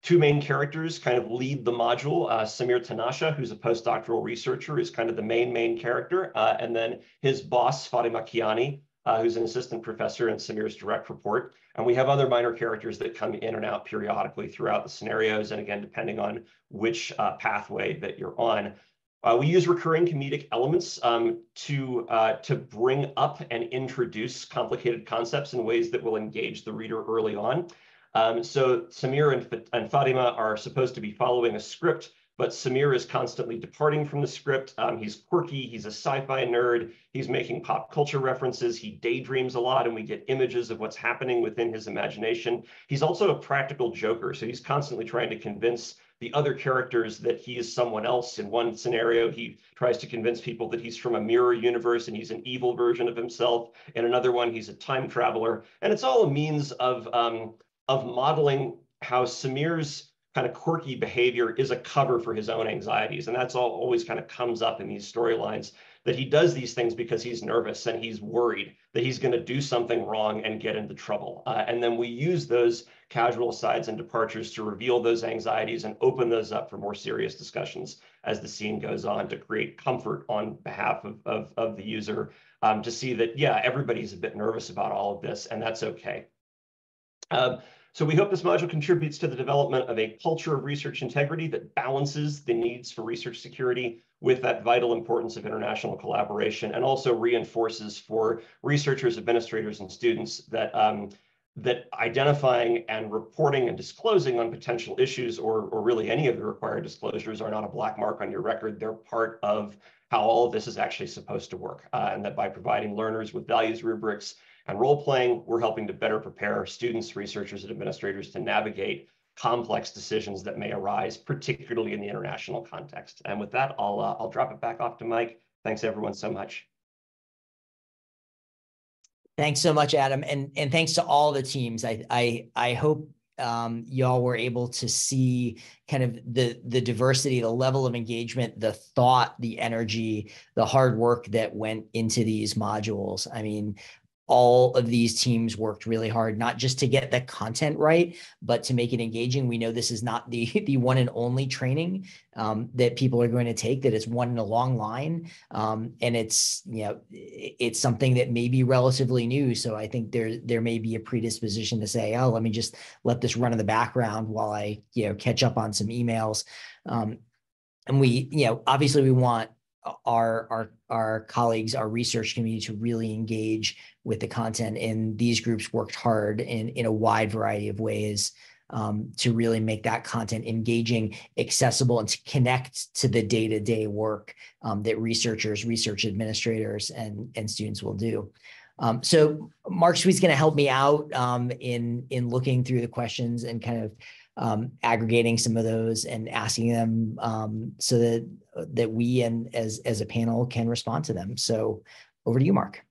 2 main characters kind of lead the module. Samir Tanasha, who's a postdoctoral researcher, is kind of the main character. And then his boss, Fatima Kiani, who's an assistant professor and Samir's direct report. And we have other minor characters that come in and out periodically throughout the scenarios. And again, depending on which pathway that you're on. We use recurring comedic elements to bring up and introduce complicated concepts in ways that will engage the reader early on. So Samir and Fatima are supposed to be following a script, but Samir is constantly departing from the script. He's quirky, he's a sci-fi nerd, he's making pop culture references, he daydreams a lot, and we get images of what's happening within his imagination. He's also a practical joker, so he's constantly trying to convince the other characters that he is someone else. In one scenario, he tries to convince people that he's from a mirror universe and he's an evil version of himself. In another one, he's a time traveler. And it's all a means of modeling how Samir's kind of quirky behavior is a cover for his own anxieties. And that's always kind of comes up in these storylines, that he does these things because he's nervous and he's worried that he's going to do something wrong and get into trouble. And then we use those casual asides and departures to reveal those anxieties and open those up for more serious discussions as the scene goes on, to create comfort on behalf of the user, to see that, yeah, everybody's a bit nervous about all of this, and that's okay. So we hope this module contributes to the development of a culture of research integrity that balances the needs for research security with that vital importance of international collaboration, and also reinforces for researchers, administrators, and students that, that identifying and reporting and disclosing on potential issues, or really any of the required disclosures, are not a black mark on your record. They're part of how all of this is actually supposed to work, and that by providing learners with values rubrics and role-playing, we're helping to better prepare students, researchers, and administrators to navigate complex decisions that may arise, particularly in the international context. And with that, I'll drop it back off to Mike. Thanks everyone so much. Thanks so much, Adam, and thanks to all the teams. I hope y'all were able to see kind of the diversity, the level of engagement, the thought, the energy, the hard work that went into these modules. I mean, all of these teams worked really hard, not just to get the content right, but to make it engaging. We know this is not the one and only training that people are going to take, that it's one in a long line. And it's, you know, it's something that may be relatively new. So I think there may be a predisposition to say, oh, let me just let this run in the background while I, you know, catch up on some emails. And we, you know, obviously we want our colleagues, our research community to really engage with the content, and these groups worked hard in a wide variety of ways to really make that content engaging, accessible, and to connect to the day-to-day work that researchers, research administrators, and students will do. So Mark Sweet's going to help me out in looking through the questions and kind of aggregating some of those and asking them so that we and as a panel can respond to them. So over to you, Mark.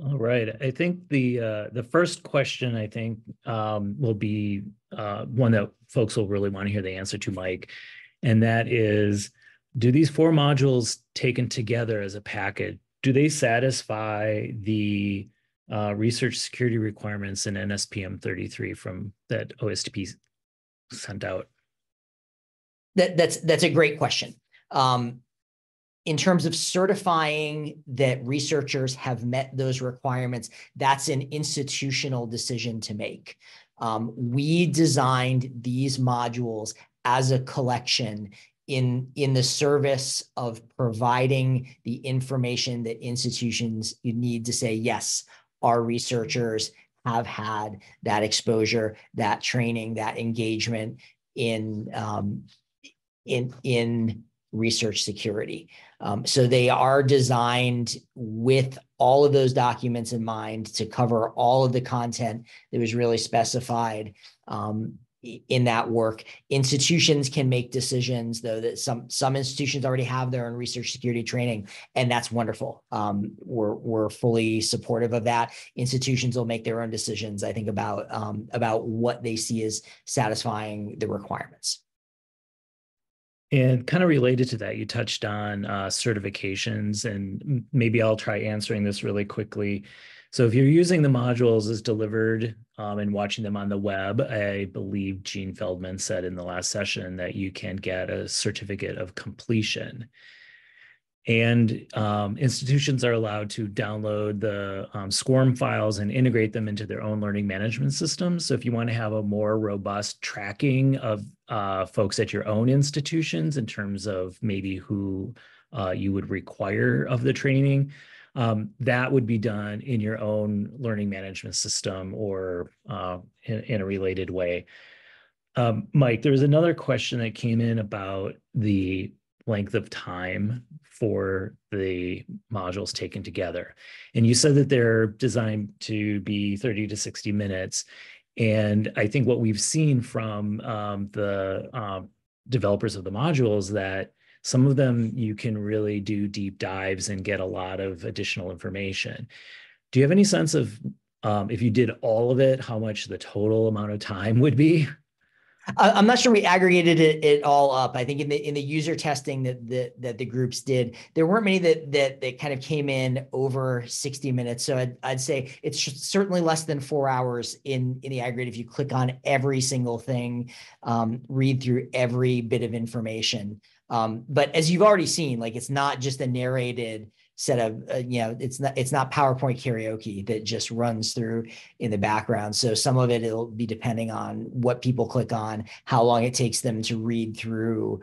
All right. I think the first question, I think, will be one that folks will really want to hear the answer to, Mike. And that is, do these 4 modules taken together as a package, do they satisfy the research security requirements in NSPM-33 from that OSTP sent out? That's a great question. In terms of certifying that researchers have met those requirements, that's an institutional decision to make. We designed these modules as a collection in the service of providing the information that institutions need to say, yes, our researchers have had that exposure, that training, that engagement in research security. So they are designed with all of those documents in mind to cover all of the content that was really specified in that work. Institutions can make decisions, though, that some institutions already have their own research security training, and that's wonderful. We're fully supportive of that. Institutions will make their own decisions, I think, about what they see as satisfying the requirements. And kind of related to that, you touched on certifications, and maybe I'll try answering this really quickly. So if you're using the modules as delivered and watching them on the web, I believe Gene Feldman said in the last session that you can get a certificate of completion. And institutions are allowed to download the SCORM files and integrate them into their own learning management systems. So if you want to have a more robust tracking of folks at your own institutions in terms of maybe who you would require of the training, that would be done in your own learning management system or in a related way. Mike, there was another question that came in about the length of time for the modules taken together. And you said that they're designed to be 30 to 60 minutes. And I think what we've seen from the developers of the modules, that some of them you can really do deep dives and get a lot of additional information. Do you have any sense of if you did all of it, how much the total amount of time would be? I'm not sure we aggregated it all up. I think in the user testing that the groups did, there weren't many that kind of came in over 60 minutes. So I'd say it's certainly less than 4 hours in the aggregate if you click on every single thing, read through every bit of information. But as you've already seen, like, it's not just a narrated set of, it's not PowerPoint karaoke that just runs through in the background. So some of it'll be depending on what people click on, how long it takes them to read through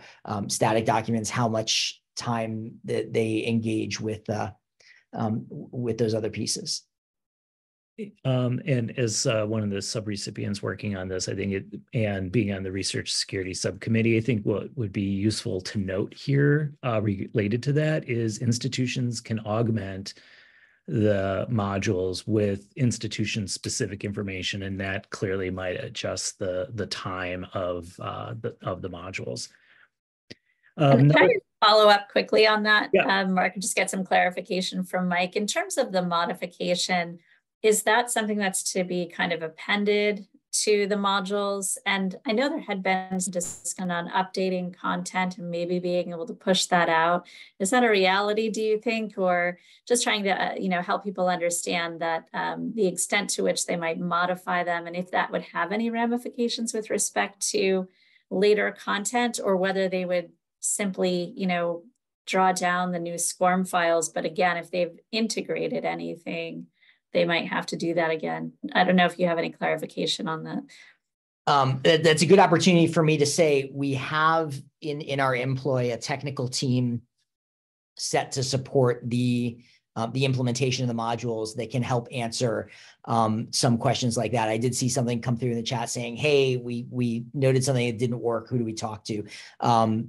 static documents, how much time that they engage with those other pieces. And as one of the subrecipients working on this, I think and being on the research security subcommittee, I think what would be useful to note here related to that is institutions can augment the modules with institution-specific information, and that clearly might adjust the time of the modules. Can I follow up quickly on that, Yeah. or I could just get some clarification from Mike. In terms of the modification, is that something that's to be kind of appended to the modules? And I know there had been some discussion on updating content and maybe being able to push that out. Is that a reality, do you think? Or just trying to help people understand that the extent to which they might modify them, and if that would have any ramifications with respect to later content, or whether they would simply, draw down the new SCORM files. But again, if they've integrated anything, they might have to do that again. I don't know if you have any clarification on that. That's a good opportunity for me to say we have in our employ a technical team set to support the implementation of the modules that can help answer some questions like that. I did see something come through in the chat saying, hey, we noted something that didn't work. Who do we talk to?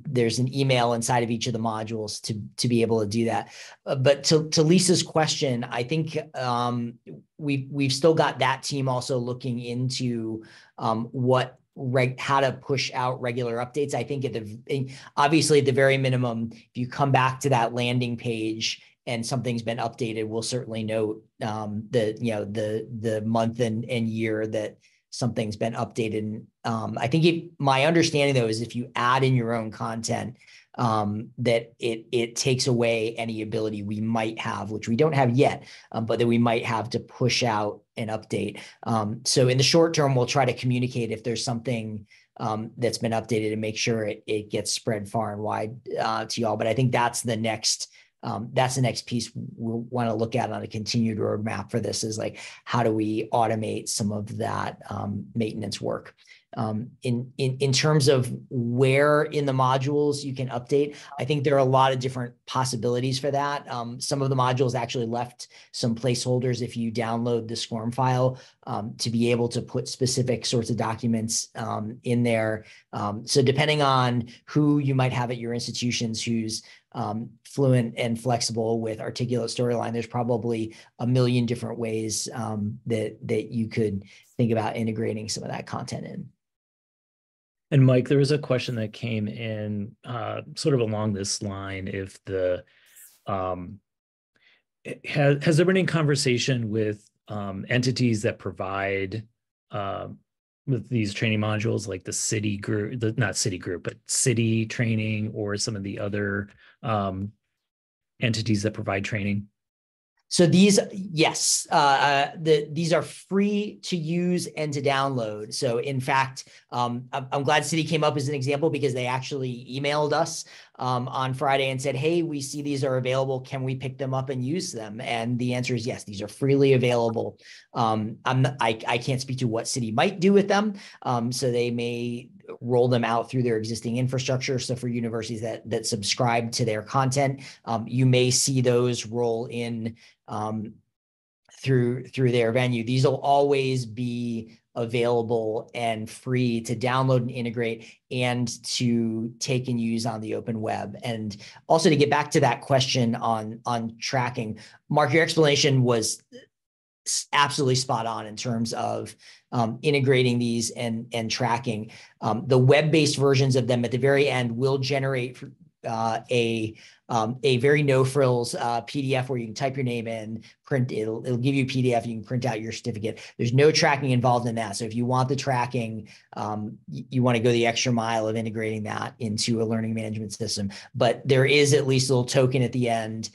There's an email inside of each of the modules to be able to do that. But to Lisa's question, I think we've still got that team also looking into how to push out regular updates. I think obviously at the very minimum, if you come back to that landing page and something's been updated, we'll certainly note the month and year that something's been updated. I think my understanding though is if you add in your own content, that it takes away any ability we might have, which we don't have yet, but that we might have to push out an update. So in the short term, we'll try to communicate if there's something that's been updated and make sure it gets spread far and wide to y'all. But I think that's the next piece we'll want to look at on a continued roadmap for this, is like, how do we automate some of that maintenance work? In terms of where in the modules you can update, I think there are a lot of different possibilities for that. Some of the modules actually left some placeholders if you download the SCORM file to be able to put specific sorts of documents in there. So depending on who you might have at your institutions who's fluent and flexible with articulate storyline, there's probably a million different ways that you could think about integrating some of that content in. And Mike, there was a question that came in sort of along this line. If has there been any conversation with entities that provide with these training modules, like the city group, not city group, but city training, or some of the other entities that provide training? So these, yes, these are free to use and to download. So in fact, I'm glad City came up as an example, because they actually emailed us on Friday and said, hey, we see these are available. Can we pick them up and use them? And the answer is yes, these are freely available. I can't speak to what City might do with them. So they may roll them out through their existing infrastructure. So for universities that subscribe to their content, you may see those roll in through their venue. These will always be available and free to download and integrate and to take and use on the open web. And also, to get back to that question on tracking, Mark, your explanation was absolutely spot on in terms of integrating these and tracking. The web-based versions of them at the very end will generate a very no-frills PDF where you can type your name in, print, it'll give you a PDF, you can print out your certificate. There's no tracking involved in that. So if you want the tracking, you want to go the extra mile of integrating that into a learning management system. But there is at least a little token at the end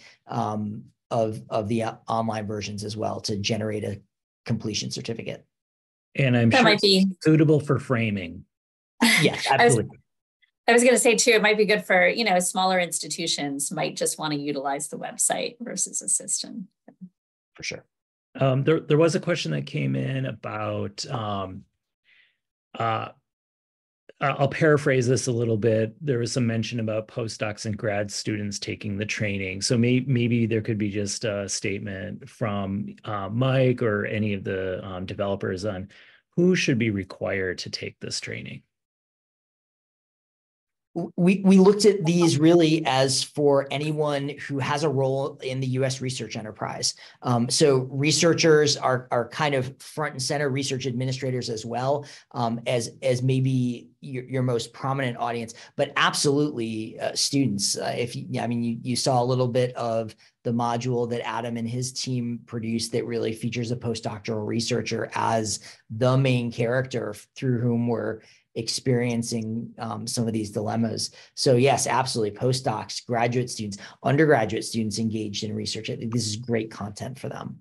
of the online versions as well to generate a completion certificate. And I'm That sure might be suitable for framing. Yes, absolutely. I was going to say too, it might be good for, smaller institutions might just want to utilize the website versus a system. For sure. There was a question that came in about, I'll paraphrase this a little bit. There was some mention about postdocs and grad students taking the training. So maybe there could be just a statement from Mike or any of the developers on who should be required to take this training. We looked at these really as for anyone who has a role in the U.S. research enterprise. So researchers are kind of front and center, research administrators as well, as maybe your most prominent audience, but absolutely students. You saw a little bit of the module that Adam and his team produced that really features a postdoctoral researcher as the main character through whom we're experiencing some of these dilemmas. So yes, absolutely. Postdocs, graduate students, undergraduate students engaged in research. I think this is great content for them.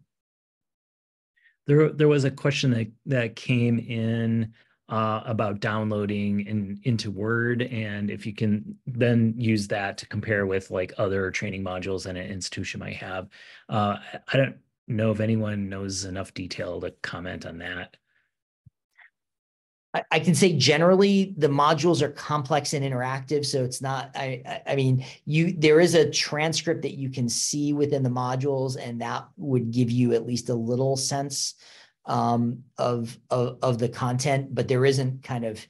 There was a question that came in about downloading into Word, and if you can then use that to compare with like other training modules that an institution might have. I don't know if anyone knows enough detail to comment on that. I can say generally the modules are complex and interactive, so it's not. There is a transcript that you can see within the modules, and that would give you at least a little sense of the content, but there isn't kind of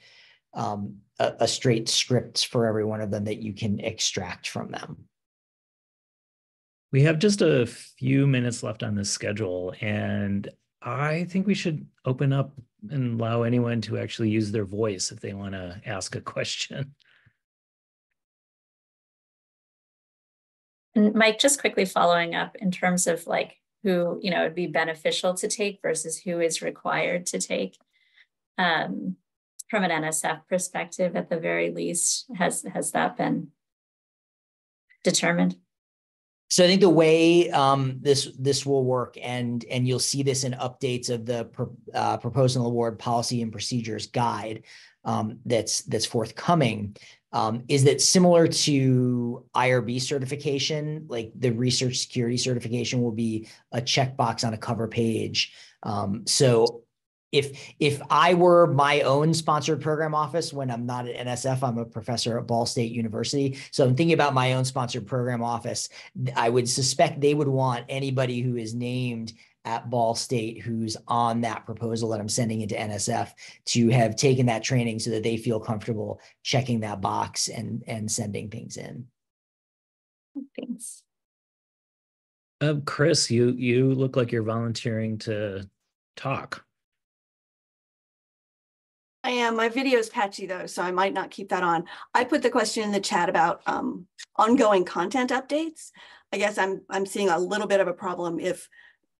a straight script for every one of them that you can extract from them. We have just a few minutes left on this schedule, and I think we should open up and allow anyone to actually use their voice if they want to ask a question. And Mike, just quickly following up in terms of like who, it'd be beneficial to take versus who is required to take. From an NSF perspective, at the very least, has that been determined? So I think the way this will work, and you'll see this in updates of the proposal award policy and procedures guide that's forthcoming, is that similar to IRB certification, like the research security certification will be a checkbox on a cover page. So if I were my own sponsored program office, when I'm not at NSF, I'm a professor at Ball State University. So I'm thinking about my own sponsored program office. I would suspect they would want anybody who is named at Ball State who's on that proposal that I'm sending into NSF to have taken that training so that they feel comfortable checking that box and sending things in. Thanks. Chris, you look like you're volunteering to talk. I am. My video is patchy though, so I might not keep that on. I put the question in the chat about ongoing content updates. I guess I'm seeing a little bit of a problem if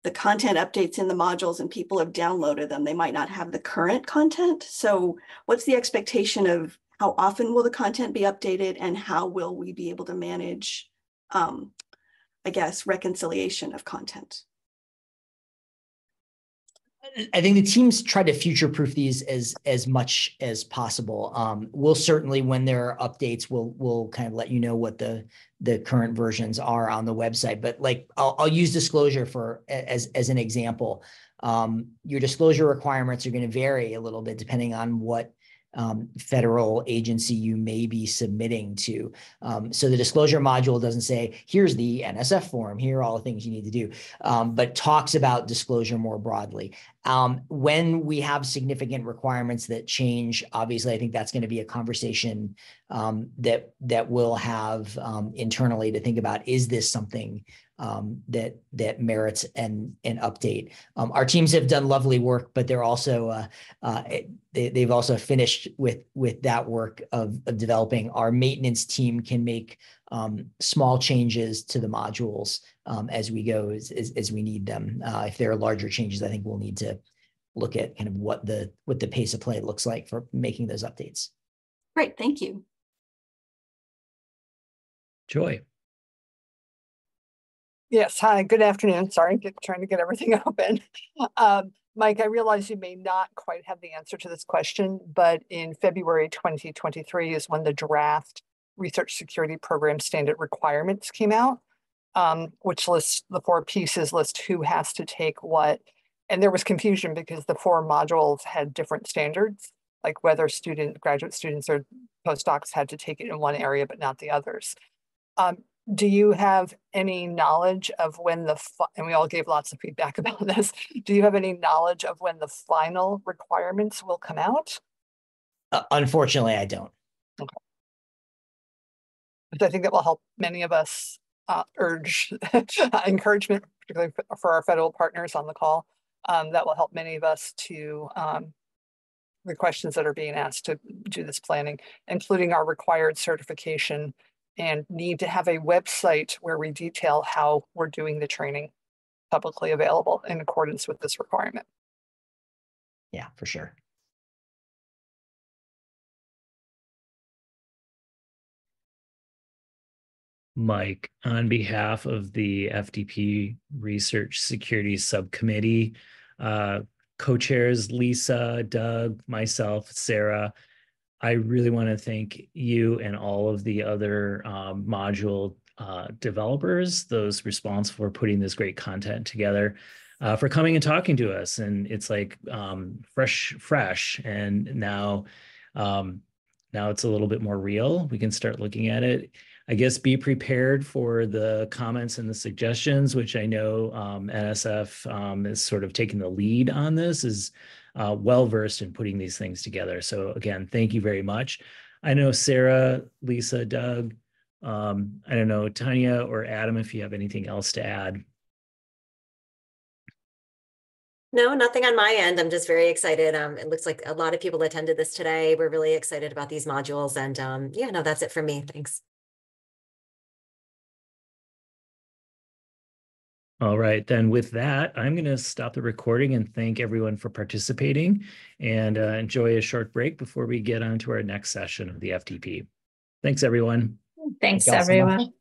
the content updates in the modules and people have downloaded them, they might not have the current content. So what's the expectation of how often will the content be updated, and how will we be able to manage, I guess, reconciliation of content? I think the teams try to future-proof these as much as possible. We'll certainly, when there are updates, we'll kind of let you know what the current versions are on the website. But like I'll use disclosure as an example. Your disclosure requirements are going to vary a little bit depending on what federal agency you may be submitting to. So the disclosure module doesn't say, here's the NSF form, here are all the things you need to do, but talks about disclosure more broadly. When we have significant requirements that change, obviously, I think that's going to be a conversation that we'll have internally to think about, is this something that merits an update? Our teams have done lovely work, but they're also they've also finished with that work of developing. Our maintenance team can make small changes to the modules as we go, as we need them. If there are larger changes, I think we'll need to look at kind of what the pace of play looks like for making those updates. Great, thank you. Joy. Yes, hi, good afternoon. Sorry, trying to get everything open. Mike, I realize you may not quite have the answer to this question, but in February 2023 is when the draft Research Security Program Standard Requirements came out, which lists the 4 pieces, list who has to take what. And there was confusion because the 4 modules had different standards, like whether graduate students or postdocs had to take it in one area, but not the others. Do you have any knowledge of when and we all gave lots of feedback about this, do you have any knowledge of when the final requirements will come out? Unfortunately, I don't. Okay. Because I think that will help many of us urge encouragement, particularly for our federal partners on the call. That will help many of us to the questions that are being asked to do this planning, including our required certification and need to have a website where we detail how we're doing the training publicly available in accordance with this requirement. Yeah, for sure. Mike, on behalf of the FDP Research Security Subcommittee, co-chairs Lisa, Doug, myself, Sarah, I really want to thank you and all of the other module developers, those responsible for putting this great content together, for coming and talking to us. And it's like fresh. And now it's a little bit more real. We can start looking at it. I guess be prepared for the comments and the suggestions, which I know NSF is sort of taking the lead on this, is well-versed in putting these things together. So again, thank you very much. I know Sarah, Lisa, Doug, I don't know, Tanya or Adam, if you have anything else to add. No, nothing on my end. I'm just very excited. It looks like a lot of people attended this today. We're really excited about these modules. And yeah, no, that's it for me. Thanks. All right, then with that, I'm going to stop the recording and thank everyone for participating, and enjoy a short break before we get on to our next session of the FDP. Thanks, everyone. Thanks, Thank y'all so much. everyone.